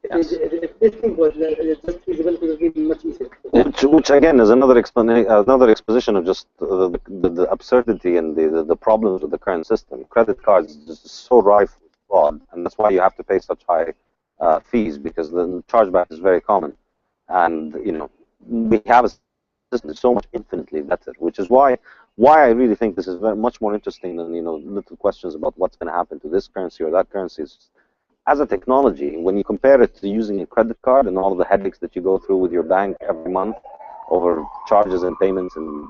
If this thing was just feasible, it would have been much easier.
Which again is another exposition of just the absurdity and the problems with the current system. Credit cards is just so rife with fraud, and that's why you have to pay such high fees because the chargeback is very common. And we have a system that's so much infinitely better, which is why why I really think this is very much more interesting than little questions about what's going to happen to this currency or that currency. Is as a technology, when you compare it to using a credit card and all the headaches that you go through with your bank every month over charges and payments, and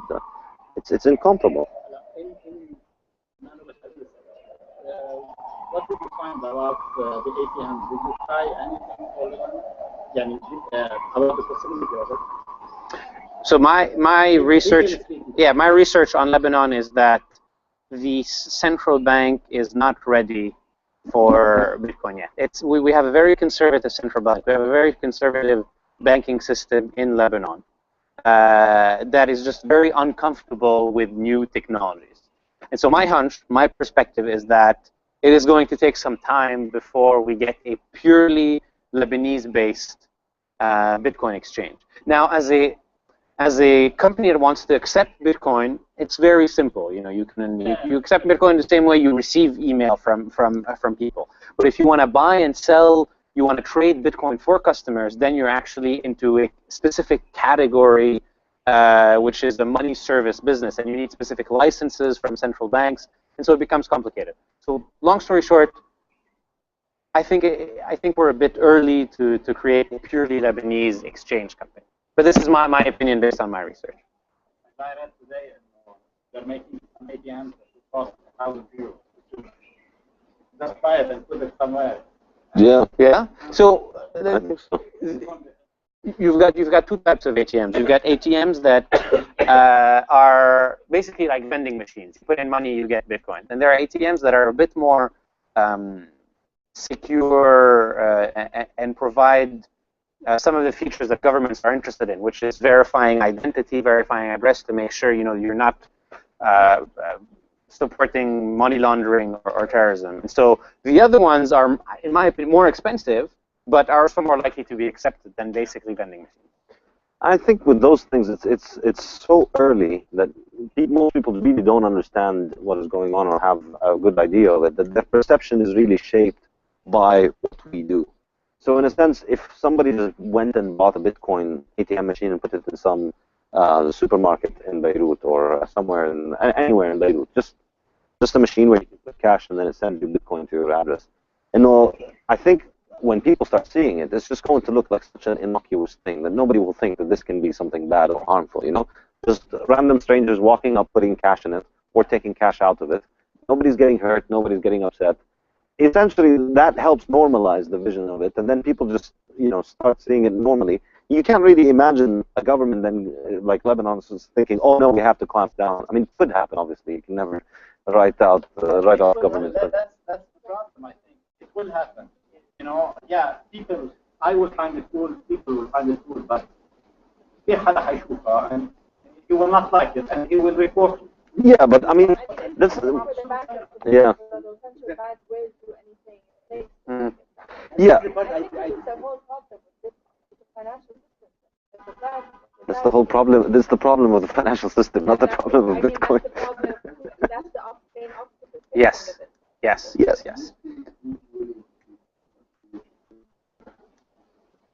it's incomparable.
What did you find about the ATMs? Did you try anything about the possibility of it?
So my research on Lebanon is that the central bank is not ready for Bitcoin yet. We have a very conservative central bank. We have a very conservative banking system in Lebanon that is just very uncomfortable with new technologies. And so my perspective is that it is going to take some time before we get a purely Lebanese-based Bitcoin exchange. Now, as a company that wants to accept Bitcoin, it's very simple. You accept Bitcoin the same way you receive email from people. But if you want to buy and sell, you want to trade Bitcoin for customers, then you're actually into a specific category, which is the money service business, and you need specific licenses from central banks, and so it becomes complicated. So, long story short, I think we're a bit early to create a purely Lebanese exchange company. But this is my opinion based on my research.
I read today they're making some ATMs that cost €1,000. Just buy it and put it somewhere.
Yeah.
Yeah. So,
I think so.
You've got two types of ATMs. You've got ATMs that are basically like vending machines. You put in money, you get Bitcoin. And there are ATMs that are a bit more secure and provide some of the features that governments are interested in, which is verifying identity, verifying address to make sure you're not supporting money laundering or terrorism. And so the other ones are, in my opinion, more expensive, but are also more likely to be accepted than basically vending machines.
I think with those things, it's so early that most people really don't understand what is going on or have a good idea of it. That their perception is really shaped by what we do. So in a sense, if somebody just went and bought a Bitcoin ATM machine and put it in some supermarket in Beirut or anywhere in Beirut, just a machine where you can put cash and then it sends you Bitcoin to your address. And I think when people start seeing it, it's just going to look like such an innocuous thing that nobody will think that this can be something bad or harmful. Just random strangers walking up, putting cash in it, or taking cash out of it. Nobody's getting hurt. Nobody's getting upset. Essentially, that helps normalize the vision of it, and then people just start seeing it normally. You can't really imagine a government then, like Lebanon, is thinking, "Oh no, we have to clamp down." I mean, it could happen. Obviously, you can never write off government.
That's the problem. I think it will happen. People. I will find it cool. People will find it cool, but and he will not like it, and he will report it.
Yeah, but I mean, that's yeah. Yeah. That's the whole problem. That's the problem of the financial system, not the problem of Bitcoin.
Yes.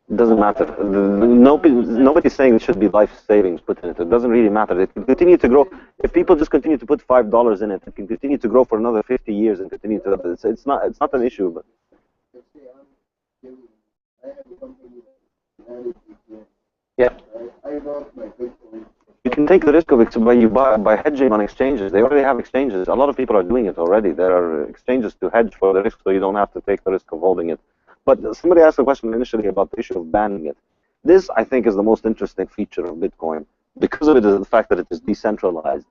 It doesn't matter. Nobody's saying it should be life savings put in it. It doesn't really matter. It can continue to grow. If people just continue to put $5 in it, it can continue to grow for another 50 years and continue to. It's not an issue. But yeah, you can take the risk of it by hedging on exchanges. They already have exchanges. A lot of people are doing it already. There are exchanges to hedge for the risk, so you don't have to take the risk of holding it. But somebody asked a question initially about the issue of banning it. This, I think, is the most interesting feature of Bitcoin because of the fact that it is decentralized.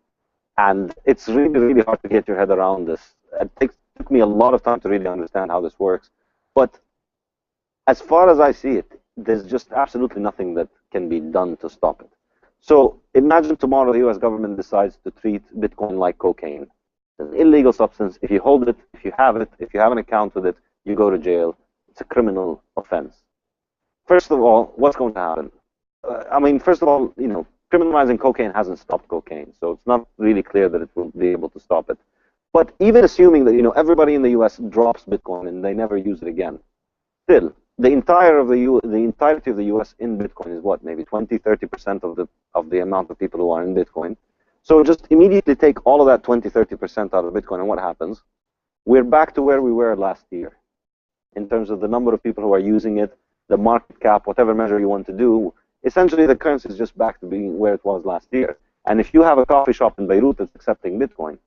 And it's really, really hard to get your head around this. It took me a lot of time to really understand how this works. But as far as I see it, there's just absolutely nothing that can be done to stop it. So imagine tomorrow the US government decides to treat Bitcoin like cocaine. It's an illegal substance. If you hold it, if you have an account with it, you go to jail. It's a criminal offense. First of all, what's going to happen? First of all, criminalizing cocaine hasn't stopped cocaine, so it's not really clear that it will be able to stop it. But even assuming that everybody in the U.S. drops Bitcoin and they never use it again, still the entirety of the U.S. in Bitcoin is what, maybe 20-30% of the amount of people who are in Bitcoin. So just immediately take all of that 20, 30% out of Bitcoin, and what happens? We're back to where we were last year in terms of the number of people who are using it, the market cap, whatever measure you want to do. Essentially, the currency is just back to being where it was last year. And if you have a coffee shop in Beirut that's accepting Bitcoin, it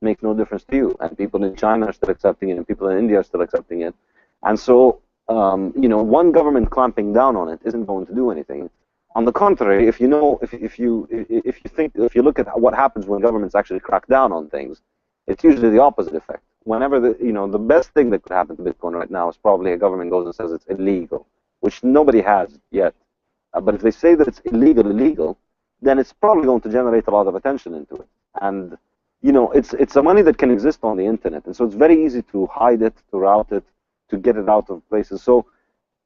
makes no difference to you. And people in China are still accepting it, and people in India are still accepting it. And so, you know, one government clamping down on it isn't going to do anything. On the contrary, if you know, if you look at what happens when governments actually crack down on things, it's usually the opposite effect. Whenever the best thing that could happen to Bitcoin right now is probably a government goes and says it's illegal, which nobody has yet. But if they say that it's illegal, then it's probably going to generate a lot of attention into it. And you know, it's a money that can exist on the internet, and so it's very easy to hide it, to route it, to get it out of places. So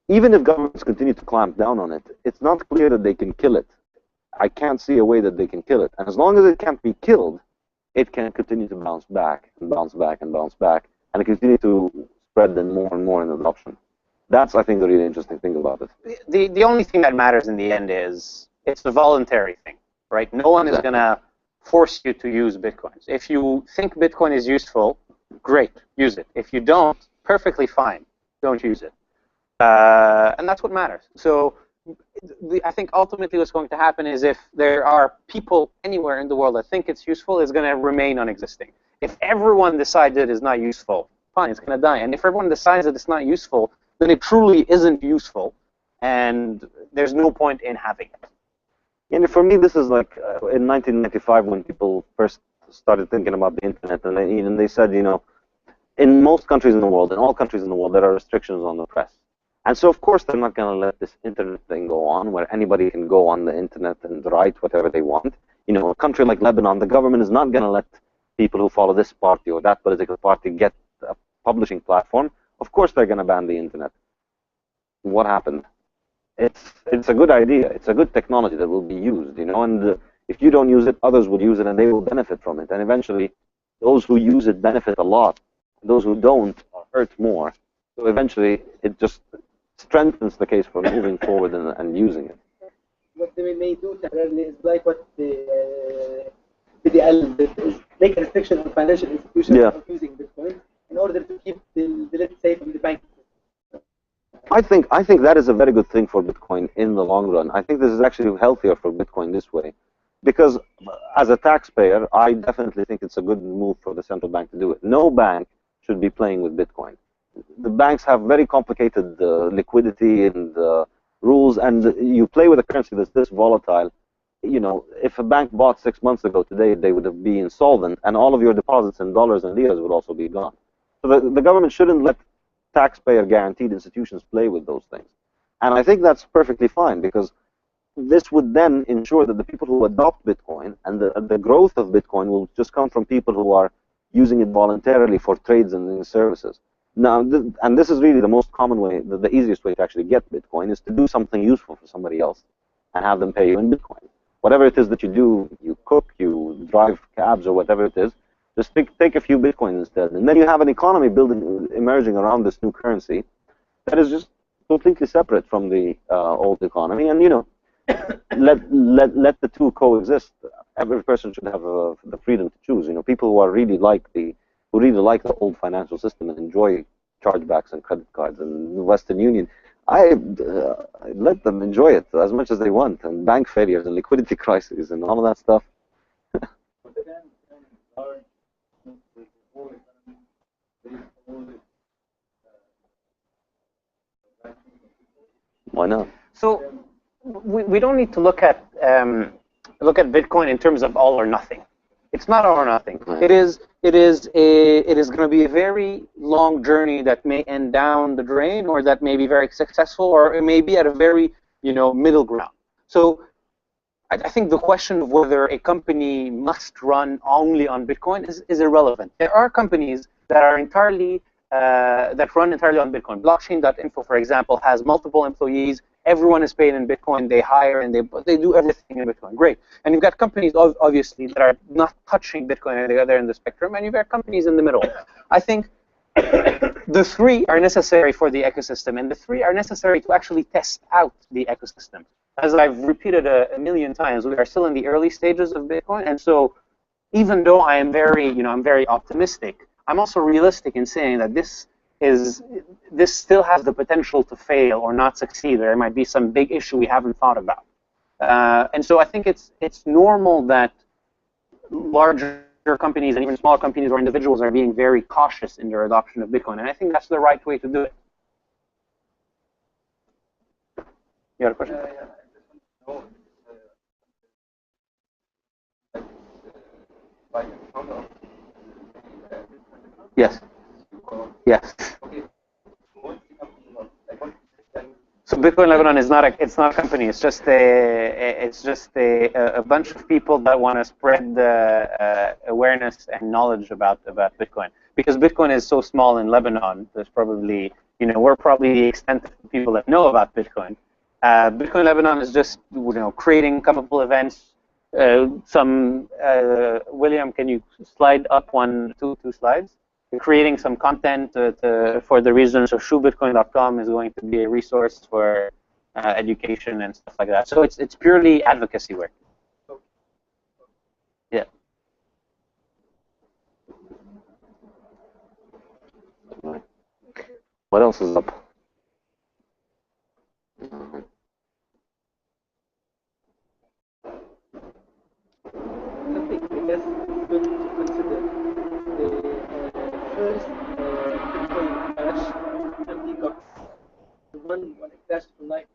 even if governments continue to clamp down on it, it's not clear that they can kill it. I can't see a way that they can kill it. And as long as it can't be killed, it can continue to bounce back and bounce back and bounce back, and continue to spread then more and more in adoption. That's, I think, the really interesting thing about it.
The only thing that matters in the end is it's a voluntary thing, right? No one is going to force you to use Bitcoins. If you think Bitcoin is useful, great, use it. If you don't, perfectly fine, don't use it. And that's what matters. So I think ultimately what's going to happen is if there are people anywhere in the world that think it's useful, it's going to remain unexisting. If everyone decides it is not useful, fine, it's going to die. And if everyone decides that it's not useful, then it truly isn't useful, and there's no point in having it.
And for me, this is like in 1995 when people first started thinking about the internet, and they said, you know, in most countries in the world, in all countries in the world, there are restrictions on the press. And so, of course, they're not going to let this internet thing go on, where anybody can go on the internet and write whatever they want. You know, a country like Lebanon, the government is not going to let people who follow this party or that political party get a publishing platform. Of course, they're going to ban the internet. What happened? It's a good idea. It's a good technology that will be used, you know, and if you don't use it, others will use it, and they will benefit from it. And eventually, those who use it benefit a lot. Those who don't are hurt more. So eventually, it just strengthens the case for moving forward and using it.
What they may do temporarily is like what the BDL did, is make a restriction on financial institutions from using Bitcoin in order to keep the let's say from the bank.
I think that is a very good thing for Bitcoin in the long run. I think this is actually healthier for Bitcoin this way, because as a taxpayer, I definitely think it's a good move for the central bank to do it. No bank should be playing with Bitcoin. The banks have very complicated liquidity and rules, and you play with a currency that's this volatile. You know, if a bank bought 6 months ago today, they would be insolvent, and all of your deposits in dollars and liras would also be gone. So the government shouldn't let taxpayer-guaranteed institutions play with those things. And I think that's perfectly fine, because this would then ensure that the people who adopt Bitcoin and the growth of Bitcoin will just come from people who are using it voluntarily for trades and services. Now, and this is really the most common way, the easiest way to actually get Bitcoin is to do something useful for somebody else and have them pay you in Bitcoin. Whatever it is that you do, you cook, you drive cabs, or whatever it is, just take a few Bitcoins instead. And then you have an economy emerging around this new currency that is just completely separate from the old economy. And, you know, let the two coexist. Every person should have the freedom to choose. You know, people who really like the old financial system and enjoy chargebacks and credit cards and Western Union, I let them enjoy it as much as they want, and bank failures and liquidity crises and all of that stuff. Why not?
So we don't need to look at Bitcoin in terms of all or nothing. It's not all or nothing.
Right.
It is going to be a very long journey that may end down the drain, or that may be very successful, or it may be at a very middle ground. So I think the question of whether a company must run only on Bitcoin is irrelevant. There are companies that are entirely that run entirely on Bitcoin. Blockchain.info, for example, has multiple employees. Everyone is paid in Bitcoin. They hire and they do everything in Bitcoin. Great. And you've got companies, obviously, that are not touching Bitcoin at the other end of the spectrum, and you've got companies in the middle. I think the three are necessary for the ecosystem, and the three are necessary to actually test out the ecosystem. as I've repeated a million times, we are still in the early stages of Bitcoin, and so even though I am I'm very optimistic, I'm also realistic in saying that this still has the potential to fail or not succeed. There might be some big issue we haven't thought about, and so I think it's normal that larger companies and even small companies or individuals are being very cautious in their adoption of Bitcoin, and I think that's the right way to do it. You had a question? Yes. Yes. So Bitcoin Lebanon is not a company. It's just a bunch of people that want to spread the awareness and knowledge about Bitcoin. Because Bitcoin is so small in Lebanon, there's probably we're probably the extent of people that know about Bitcoin. Bitcoin Lebanon is just creating a couple events. William, can you slide up two slides? Creating some content for the region. So shoebitcoin.com is going to be a resource for education and stuff like that. So it's purely advocacy work. Yeah.
What else is up?
I guess it's good to consider the first Bitcoin crash, empty got the one when it crashed from like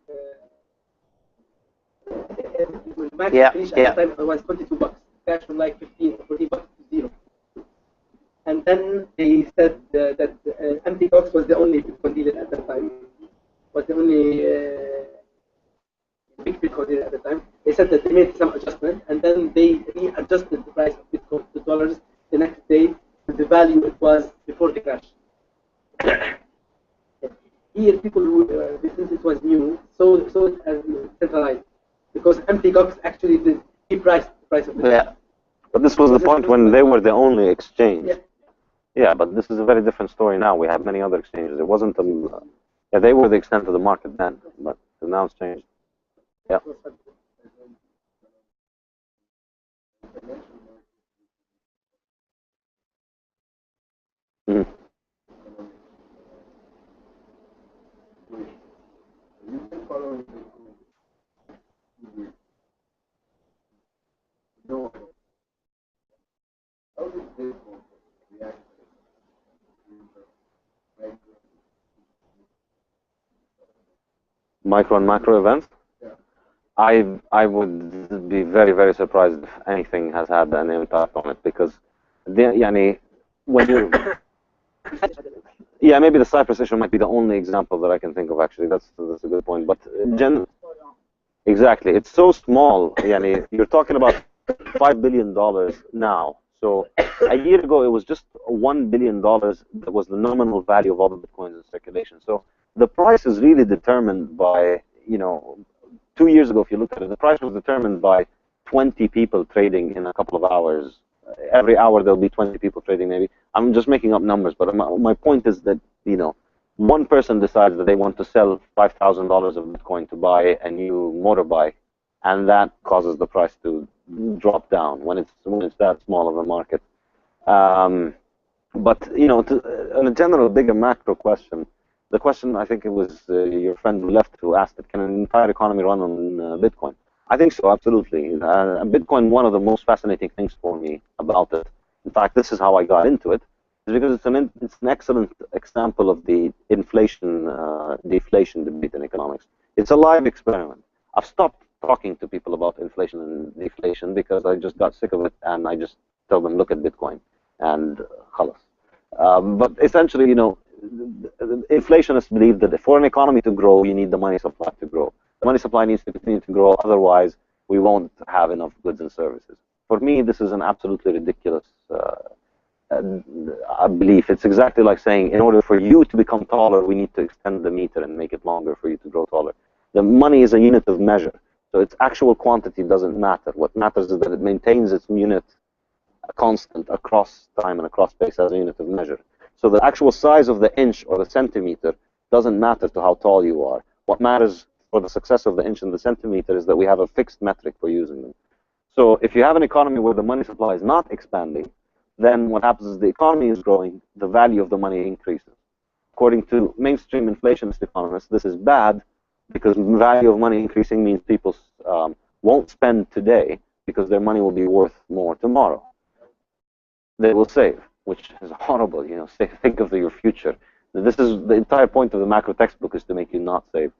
when max finish at that time it was $22. Crashed from like 15 or 14 bucks to zero. And then they said that empty box was the only Bitcoin dealer at that time. Was the only big Bitcoin dealer at the time. They said that they made some adjustment and then they readjusted the price of Bitcoin to dollars the next day to the value it was before the crash. Here, people who, since it was new, saw it as centralized because empty box actually did repriced the price of Bitcoin.
Yeah, but this was the point when they were the only exchange. Yeah, but this is a very different story now. We have many other exchanges. It wasn't they were the extent of the market then, but now it's changed. Yeah. Mm. Micro and macro events? I would be very, very surprised if anything has had an impact on it because when you maybe the Cyprus issue might be the only example that I can think of actually. That's a good point. But exactly, it's so small. You're talking about $5 billion now. So a year ago it was just $1 billion that was the nominal value of all the Bitcoins in circulation. So the price is really determined by 2 years ago, if you look at it, the price was determined by 20 people trading in a couple of hours. Every hour there'll be 20 people trading maybe. I'm just making up numbers, but my point is that, one person decides that they want to sell $5,000 of Bitcoin to buy a new motorbike, and that causes the price to drop down when it's that small of a market. But, on a general bigger macro question, the question, I think it was your friend who left who asked it, can an entire economy run on Bitcoin? I think so, absolutely. Bitcoin, one of the most fascinating things for me about it, in fact, this is how I got into it, is because it's an excellent example of the inflation-deflation debate in economics. It's a live experiment. I've stopped talking to people about inflation and deflation because I just got sick of it, and I just tell them, look at Bitcoin, and khalas. But essentially, inflationists believe that for an economy to grow, you need the money supply to grow. The money supply needs to continue to grow, otherwise we won't have enough goods and services. For me, this is an absolutely ridiculous belief. It's exactly like saying, in order for you to become taller, we need to extend the meter and make it longer for you to grow taller. The money is a unit of measure, so its actual quantity doesn't matter. What matters is that it maintains its unit constant across time and across space as a unit of measure. So the actual size of the inch or the centimeter doesn't matter to how tall you are. What matters for the success of the inch and the centimeter is that we have a fixed metric for using them. So if you have an economy where the money supply is not expanding, then what happens is the economy is growing, the value of the money increases. According to mainstream inflationist economists, this is bad because the value of money increasing means people won't spend today because their money will be worth more tomorrow. They will save, which is horrible. You know, think of your future. This is the entire point of the macro textbook, is to make you not save.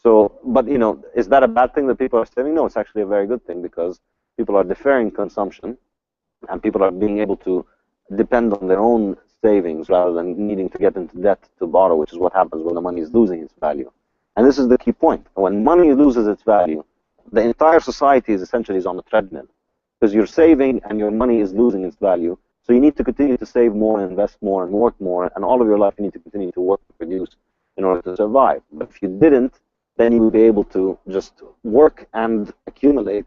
So, but you know, is that a bad thing that people are saving? No, it's actually a very good thing because people are deferring consumption, and people are being able to depend on their own savings rather than needing to get into debt to borrow, which is what happens when the money is losing its value. And this is the key point. When money loses its value, the entire society is essentially on a treadmill because you're saving and your money is losing its value. So you need to continue to save more and invest more and work more, and all of your life you need to continue to work and produce in order to survive. But if you didn't, then you would be able to just work and accumulate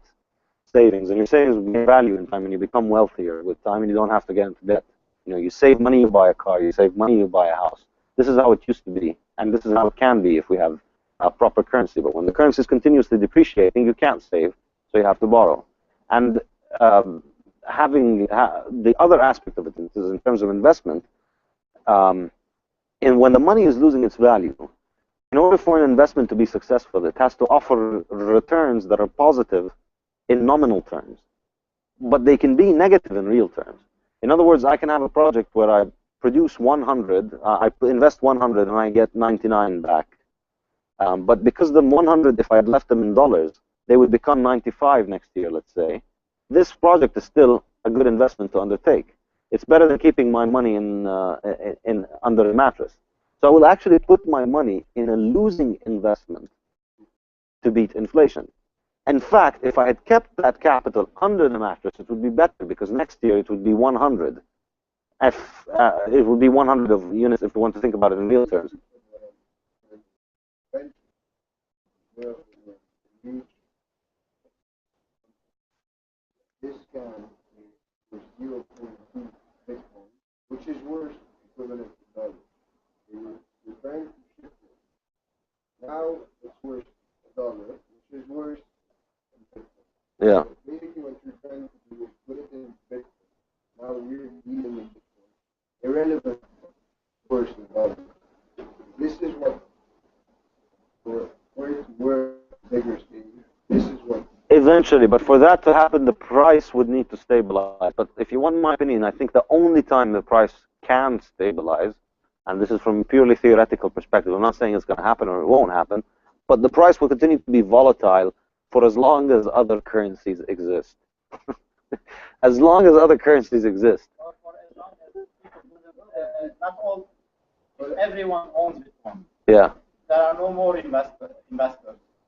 savings, and your savings will gain value in time, and you become wealthier with time, and you don't have to get into debt. You know, you save money, you buy a car. You save money, you buy a house. This is how it used to be, and this is how it can be if we have a proper currency. But when the currency is continuously depreciating, you can't save, so you have to borrow. And having the other aspect of it is in terms of investment, and when the money is losing its value, in order for an investment to be successful, it has to offer returns that are positive in nominal terms, but they can be negative in real terms. In other words, I can have a project where I produce 100, I invest 100 and I get 99 back. But because the 100, if I had left them in dollars, they would become 95 next year, let's say. This project is still a good investment to undertake. It's better than keeping my money in under a mattress. So I will actually put my money in a losing investment to beat inflation. In fact, if I had kept that capital under the mattress, it would be better because next year it would be 100. It would be 100 of units if we want to think about it in real terms.
This scam is 0.2 Bitcoin, which is worse equivalent to dollar. You're trying to shift it. Now it's worse a dollar, which is worse than Bitcoin.
Yeah.
So basically, what you're trying to do is put it in Bitcoin. Now we're dealing with Bitcoin. Irrelevant, worse than dollar. This is what, for it to work bigger stage, this is what.
Eventually, but for that to happen, the price would need to stabilize. But if you want my opinion, I think the only time the price can stabilize, and this is from a purely theoretical perspective, I'm not saying it's going to happen or it won't happen, but the price will continue to be volatile for as long as other currencies exist. As long as other currencies exist.
Or as long as not all, everyone owns Bitcoin.
Yeah.
There are no more investors.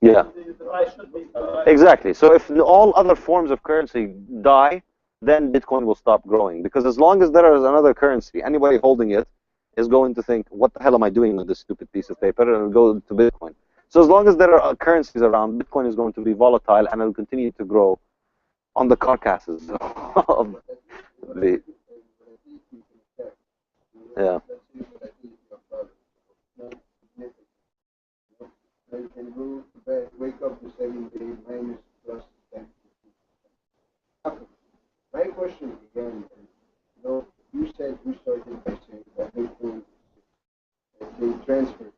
Yeah.
The price should be
exactly. So if all other forms of currency die, then Bitcoin will stop growing. Because as long as there is another currency, anybody holding it is going to think, what the hell am I doing with this stupid piece of paper? And it'll go to Bitcoin. So as long as there are currencies around, Bitcoin is going to be volatile and it'll continue to grow on the carcasses of the... Yeah.
You can go to bed, wake up the 7 days minus plus 10. My question again is, you said you started by saying that Bitcoin is transfer,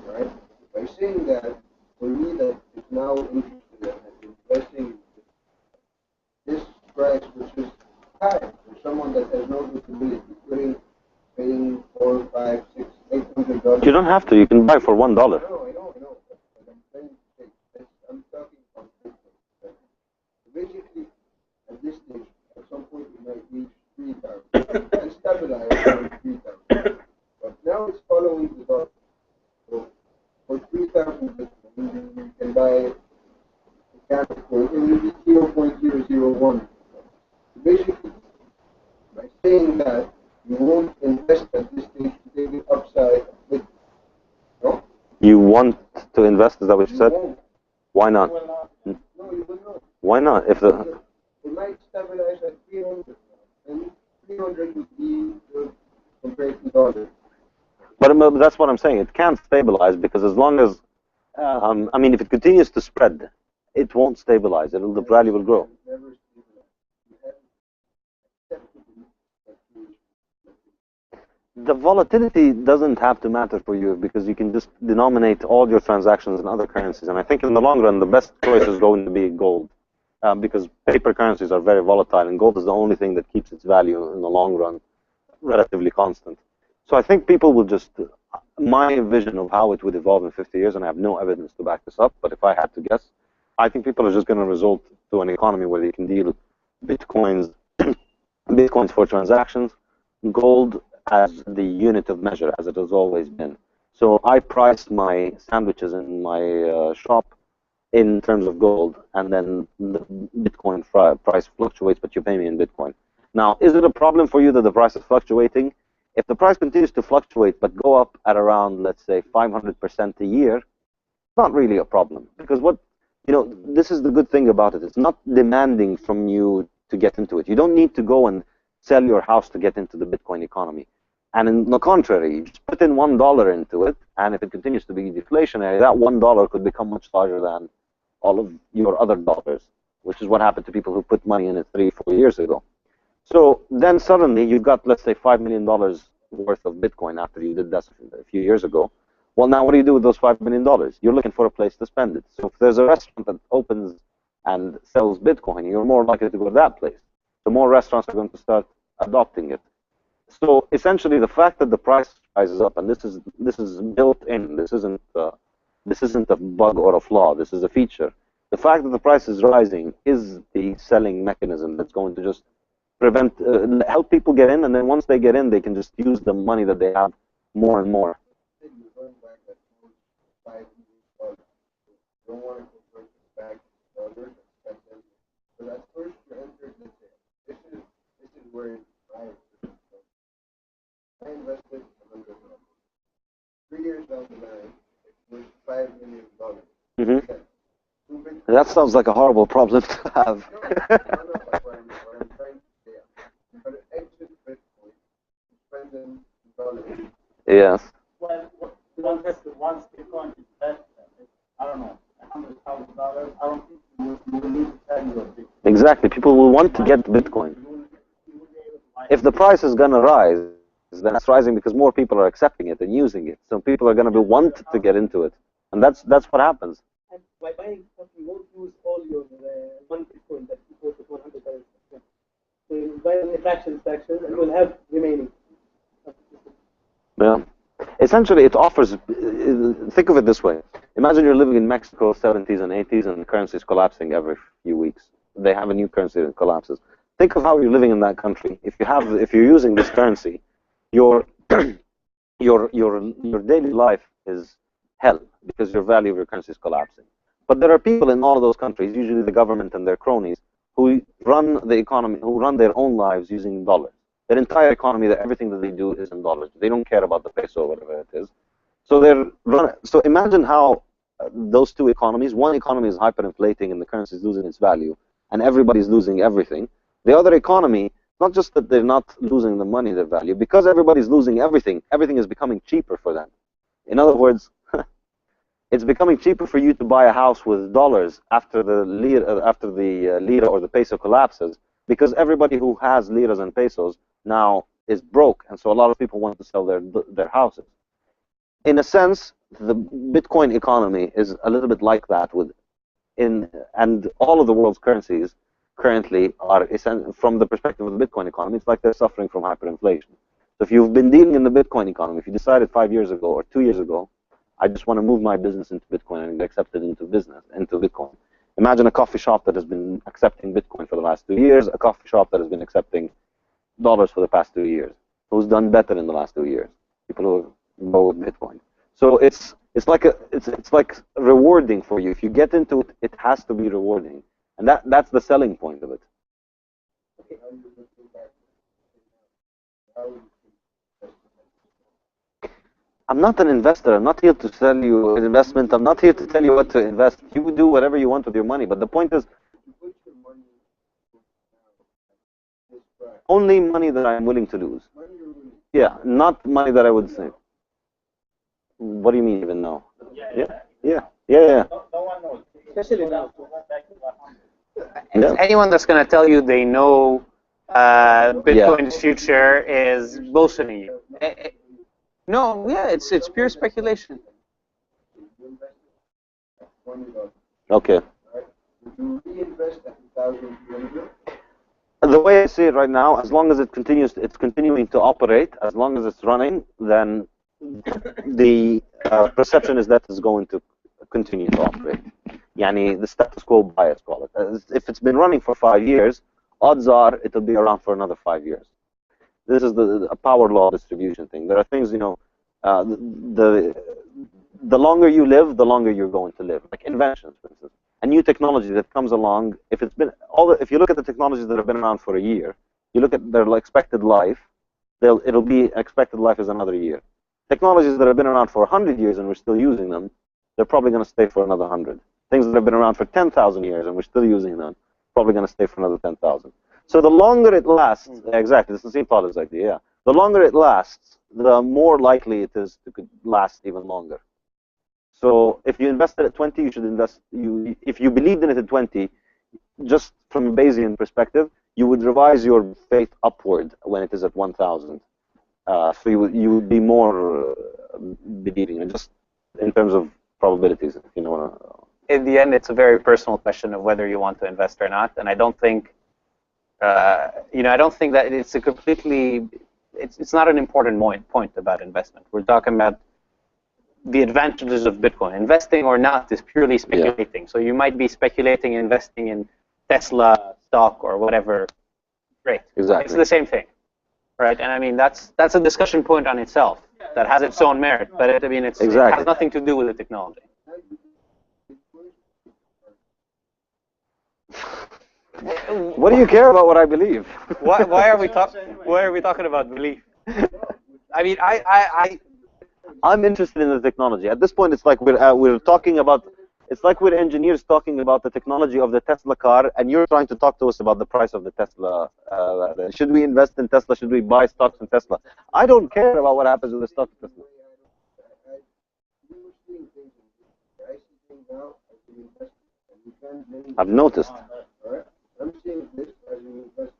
right? By saying that, for me that is now interested in investing this price, which is high for someone that has no visibility, paying $4, $5, $6, $800.
You don't have to. You can buy for $1.
I know. But I'm trying to say, I'm talking about Bitcoin. Basically, at this stage, at some point, we might reach 3,000 and stabilize around 3,000. But now it's following the dollar. So for 3,000 Bitcoin, you can buy a can of Coke, and it will be 0.001. Basically, by saying that, you won't invest at this stage to take the upside of Bitcoin. No?
You want to invest? Is that what you said?
Won't.
Why not?
No, you will not.
Why not? If the
It might stabilize at 300, and 300 would be good compared to dollar.
but that's what I'm saying. It can't stabilize because as long as I mean, if it continues to spread, it won't stabilize. The value will grow. The volatility doesn't have to matter for you because you can just denominate all your transactions in other currencies. And I think in the long run, the best choice is going to be gold because paper currencies are very volatile, and gold is the only thing that keeps its value in the long run relatively constant. So I think people will just, my vision of how it would evolve in 50 years, and I have no evidence to back this up, but if I had to guess, I think people are just going to result to an economy where they can deal bitcoins, bitcoins for transactions, gold as the unit of measure, as it has always been. So I price my sandwiches in my shop in terms of gold, and then the Bitcoin price fluctuates, but you pay me in Bitcoin. Now, is it a problem for you that the price is fluctuating? If the price continues to fluctuate but go up at around, let's say, 500% a year, it's not really a problem, because this is the good thing about it. It's not demanding from you to get into it. You don't need to go and sell your house to get into the Bitcoin economy. And in the contrary, you just put in $1 into it, and if it continues to be deflationary, that $1 could become much larger than all of your other dollars, which is what happened to people who put money in it 3-4 years ago. So then suddenly you've got, let's say, $5 million worth of Bitcoin after you did that a few years ago. Well, now what do you do with those $5 million? You're looking for a place to spend it. So if there's a restaurant that opens and sells Bitcoin, you're more likely to go to that place. The more restaurants are going to start adopting it. So essentially, the fact that the price rises up, and this is built in. This isn't a bug or a flaw. This is a feature. The fact that the price is rising is the selling mechanism that's going to just help people get in, and then once they get in, they can just use the money that they have more and more.
But at first you entered the sale. This is where I invested $100. 3 years down the line, it was $5 million.
Mm-hmm. That sounds like a horrible problem to have.
No, what I'm trying to say. But exit Bitcoin, spend in dollars.
Yes.
Well, once Bitcoin is less than, I don't know, $100,000, I don't think you will need to sell your Bitcoin.
Exactly. People will want to get Bitcoin. If the price is going to rise, then it's rising because more people are accepting it and using it. So people are going to want to get into it, and that's what happens.
And by buying stuff, you won't use all your one Bitcoin that you bought with $100. So you buy a fractions, and you'll have remaining.
Yeah. Essentially, it offers. Think of it this way: imagine you're living in Mexico, 70s and 80s, and the currency is collapsing every few weeks. They have a new currency that collapses. Think of how you're living in that country. If you're using this currency, your daily life is hell because your value of your currency is collapsing. But there are people in all of those countries, usually the government and their cronies, who run the economy, who run their own lives using dollars. Their entire economy, everything that they do is in dollars. They don't care about the peso or whatever it is. So imagine how those two economies, one economy is hyperinflating and the currency is losing its value, and everybody's losing everything. The other economy, not just that they're not losing the money, their value, because everybody's losing everything, everything is becoming cheaper for them. In other words, it's becoming cheaper for you to buy a house with dollars after the lira or the peso collapses, because everybody who has liras and pesos now is broke, and so a lot of people want to sell their houses. In a sense, the Bitcoin economy is a little bit like that, and all of the world's currencies currently are, from the perspective of the Bitcoin economy, it's like they're suffering from hyperinflation. So if you've been dealing in the Bitcoin economy, if you decided 5 years ago or 2 years ago, I just want to move my business into Bitcoin and get accepted into Bitcoin. Imagine a coffee shop that has been accepting Bitcoin for the last 2 years, a coffee shop that has been accepting dollars for the past 2 years. Who's done better in the last 2 years? People who go with Bitcoin. So it's like rewarding for you. If you get into it, it has to be rewarding. And that's the selling point of it.
Okay.
I'm not an investor. I'm not here to sell you an investment. I'm not here to tell you what to invest. You do whatever you want with your money. But the point is, only money that I'm willing to lose. Yeah, not money that I would save. What do you mean even now? Yeah. Yeah.
No one knows.
Especially now.
Yeah.
Anyone that's going to tell you they know Bitcoin's future is bullshitting you. No, yeah, it's pure speculation.
Okay.
You reinvest at 1,200.
The way I see it right now, as long as it's continuing to operate, as long as it's running, then the perception is that it's going to continue to operate. Yani the status quo bias, call it. If it's been running for 5 years, odds are it'll be around for another 5 years. This is the power law distribution thing. There are things, the longer you live, the longer you're going to live. Like inventions, for instance. A new technology that comes along, if you look at the technologies that have been around for a year, you look at their expected life, it'll be expected life is another year. Technologies that have been around for 100 years and we're still using them, they're probably going to stay for another 100. Things that have been around for 10,000 years and we're still using them, probably going to stay for another 10,000. So the longer it lasts, exactly, it's the same thought as idea. Yeah. The longer it lasts, the more likely it is to could last even longer. So if you invested at 20, you should invest. If you believed in it at 20, just from a Bayesian perspective, you would revise your faith upward when it is at 1,000. So you would be more believing it, just in terms of probabilities. If you know what
In the end, it's a very personal question of whether you want to invest or not, and I don't think, I don't think that it's a completely. It's not an important point about investment. We're talking about the advantages of Bitcoin. Investing or not is purely speculating. Yeah. So you might be speculating investing in Tesla stock or whatever. Great. Exactly. It's the same thing, right? And I mean that's a discussion point on itself that has its own merit. But it has nothing to do with the technology.
What do you care about what I believe?
Why are we talking about belief? I mean,
I'm interested in the technology. At this point, it's like we're talking about. It's like we're engineers talking about the technology of the Tesla car, and you're trying to talk to us about the price of the Tesla. Should we invest in Tesla? Should we buy stocks in Tesla? I don't care about what happens with the stock of Tesla. I've noticed.
I'm seeing this as an investor,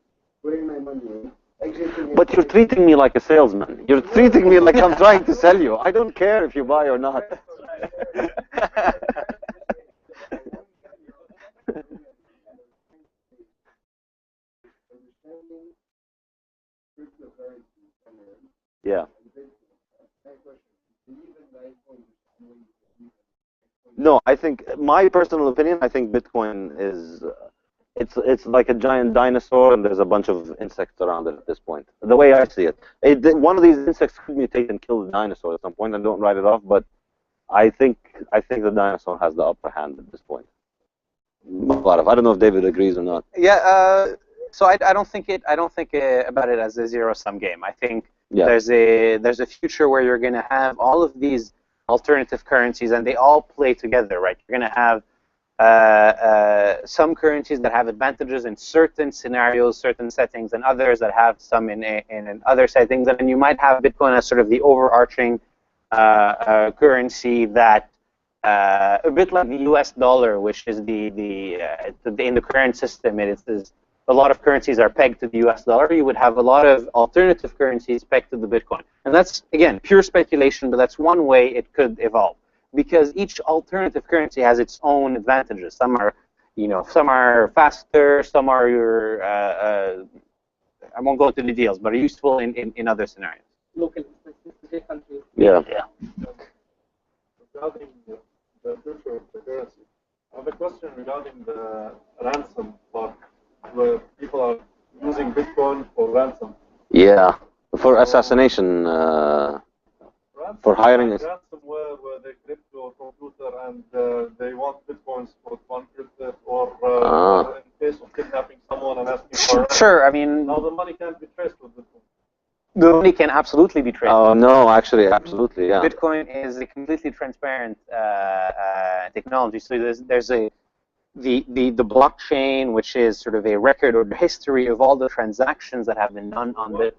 putting my money in, exiting.
But you're treating me like a salesman. You're treating me like I'm trying to sell you. I don't care if you buy or not. Yeah. No, I think my personal opinion. I think Bitcoin is. It's like a giant dinosaur, and there's a bunch of insects around it at this point. The way I see it, one of these insects could mutate and kill the dinosaur at some point, and don't write it off. But I think the dinosaur has the upper hand at this point. I don't know if David agrees or not.
Yeah. So I don't think about it as a zero-sum game. I think there's a future where you're going to have all of these alternative currencies, and they all play together, right? You're going to have some currencies that have advantages in certain scenarios, certain settings, and others that have some in other settings. And then you might have Bitcoin as sort of the overarching currency that, a bit like the U.S. dollar, which is in the current system, it is a lot of currencies are pegged to the U.S. dollar. You would have a lot of alternative currencies pegged to the Bitcoin, and that's again pure speculation, but that's one way it could evolve. Because each alternative currency has its own advantages. Some are faster. Some are I won't go into the details, but are useful in other scenarios.
Local specific countries.
Yeah.
Regarding the future of the currency, I have a question regarding the ransom part, where people are using Bitcoin for ransom.
Yeah, for assassination. For hiring a
ransomware where they crypt your computer and they want Bitcoins for encrypted, or in case of kidnapping someone and asking for ransom.
Sure, I mean,
now the money can't be traced with Bitcoin.
The money can absolutely be traced.
Oh no, actually, absolutely, yeah.
Bitcoin is a completely transparent technology. So there's the blockchain, which is sort of a record or the history of all the transactions that have been done on the.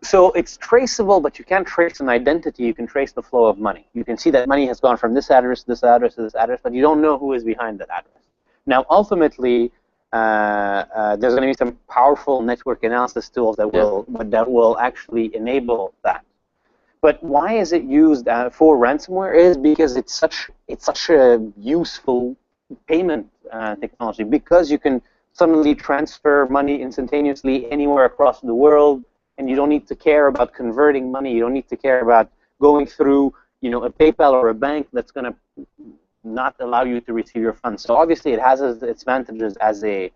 So it's traceable, but you can't trace an identity. You can trace the flow of money. You can see that money has gone from this address to this address to this address, but you don't know who is behind that address. Now, ultimately, there's going to be some powerful network analysis tools that will actually enable that. But why is it used for ransomware? Is because it's such a useful payment technology, because you can suddenly transfer money instantaneously anywhere across the world, and you don't need to care about converting money. You don't need to care about going through, a PayPal or a bank that's going to not allow you to receive your funds. So obviously, it has its advantages as a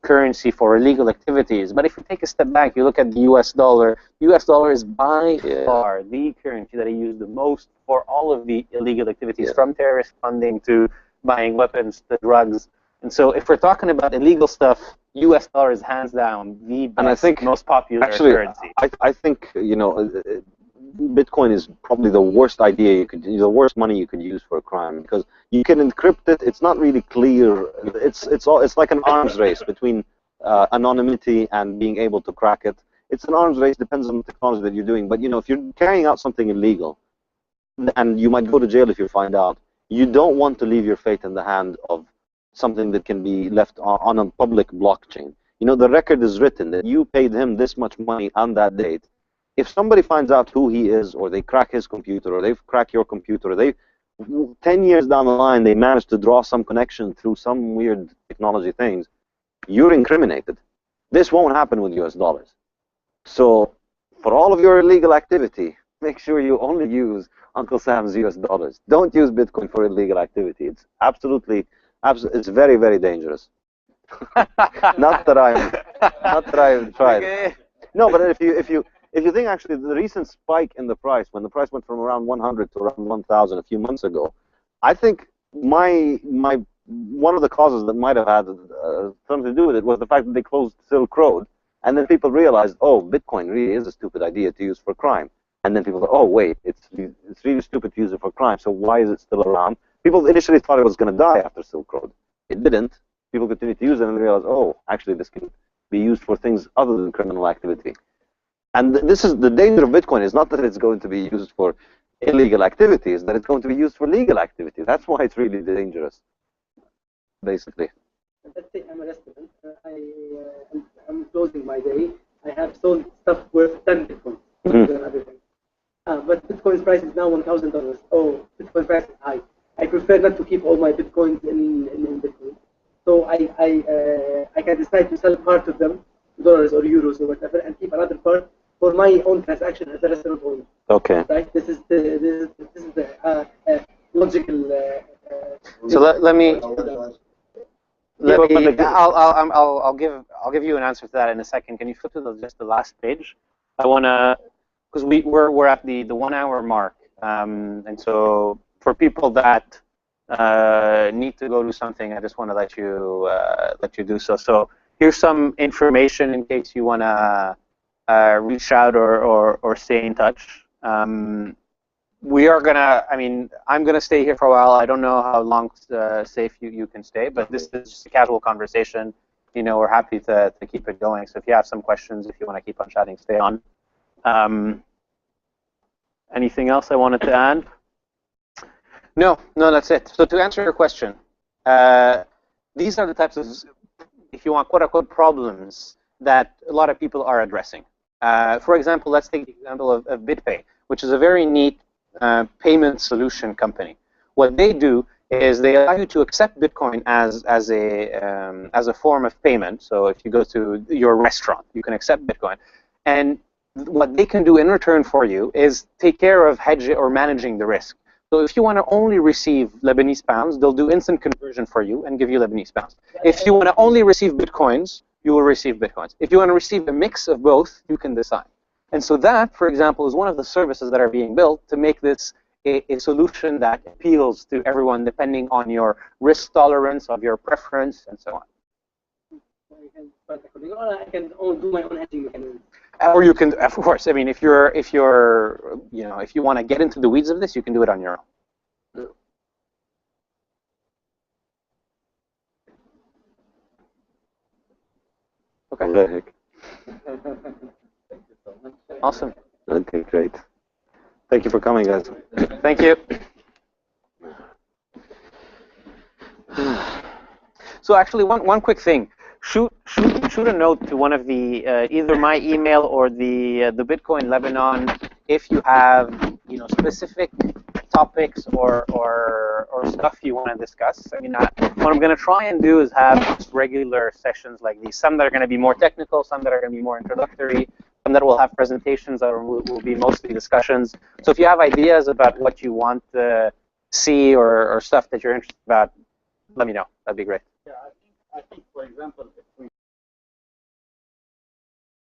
currency for illegal activities. But if you take a step back, you look at the US dollar. The US dollar is by far the currency that is used the most for all of the illegal activities, from terrorist funding to buying weapons to drugs. And so if we're talking about illegal stuff, US dollar is hands down the best, and I think most popular currency.
I think, Bitcoin is probably the worst idea the worst money you could use for a crime, because you can encrypt it. It's not really clear. It's like an arms race between anonymity and being able to crack it. It's an arms race. Depends on the technology that you're doing. But if you're carrying out something illegal, and you might go to jail if you find out, you don't want to leave your fate in the hand of something that can be left on a public blockchain. The record is written that you paid him this much money on that date. If somebody finds out who he is, or they crack his computer, or they crack your computer, or 10 years down the line, they manage to draw some connection through some weird technology things, you're incriminated. This won't happen with US dollars. So for all of your illegal activity, make sure you only use Uncle Sam's US dollars. Don't use Bitcoin for illegal activity. It's it's very, very dangerous. not that I've tried. Okay. No, but if you think actually the recent spike in the price, when the price went from around 100 to around 1,000 a few months ago, I think one of the causes that might have had something to do with it was the fact that they closed Silk Road, and then people realized, oh, Bitcoin really is a stupid idea to use for crime. And then people thought, oh wait, it's really stupid to use it for crime. So why is it still around? People initially thought it was going to die after Silk Road. It didn't. People continued to use it and realized, oh, actually this can be used for things other than criminal activity. And this is the danger of Bitcoin, is not that it's going to be used for illegal activities, that it's going to be used for legal activity. That's why it's really dangerous, basically.
Let's say I'm a restaurant. I'm closing my day. I have sold stuff worth 10 Bitcoin. But Bitcoin's price is now $1,000. Oh, Bitcoin price is high. I prefer not to keep all my Bitcoins in Bitcoin. So I can decide to sell part of them, dollars or euros or whatever, and keep another part for my own transaction as a restaurant owner.
Okay.
Right. This is the logical.
So let me. I'll give you an answer to that in a second. Can you flip to just the last page? I wanna, because we're at the 1 hour mark, and so for people that need to go do something, I just want to let you do so. So here's some information in case you want to reach out or stay in touch. We are gonna. I'm gonna stay here for a while. I don't know how long safe you can stay, but this is just a casual conversation. We're happy to keep it going. So if you have some questions, if you want to keep on chatting, stay on. Anything else I wanted to add? No, that's it. So to answer your question, these are the types of, if you want, quote-unquote problems that a lot of people are addressing. For example, let's take the example of BitPay, which is a very neat payment solution company. What they do is they allow you to accept Bitcoin as a form of payment. So if you go to your restaurant, you can accept Bitcoin, and what they can do in return for you is take care of hedging or managing the risk. So if you want to only receive Lebanese pounds, they'll do instant conversion for you and give you Lebanese pounds. If you want to only receive Bitcoins, you will receive Bitcoins. If you want to receive a mix of both, you can decide. And so that, for example, is one of the services that are being built to make this a solution that appeals to everyone depending on your risk tolerance, of your preference, and so on.
I can do my own hedging mechanism.
Or you can, of course. If you want to get into the weeds of this, you can do it on your own. Okay.
Thank you so much.
Awesome.
Okay, great. Thank you for coming, guys.
Thank you. So actually, one quick thing. Shoot a note to one of the either my email or the Bitcoin Lebanon if you have specific topics or stuff you want to discuss. I mean, what I'm going to try and do is have just regular sessions like these. Some that are going to be more technical, some that are going to be more introductory, some that will have presentations that will be mostly discussions. So if you have ideas about what you want to see or stuff that you're interested about, let me know. That'd be great.
Yeah, I think for example, if we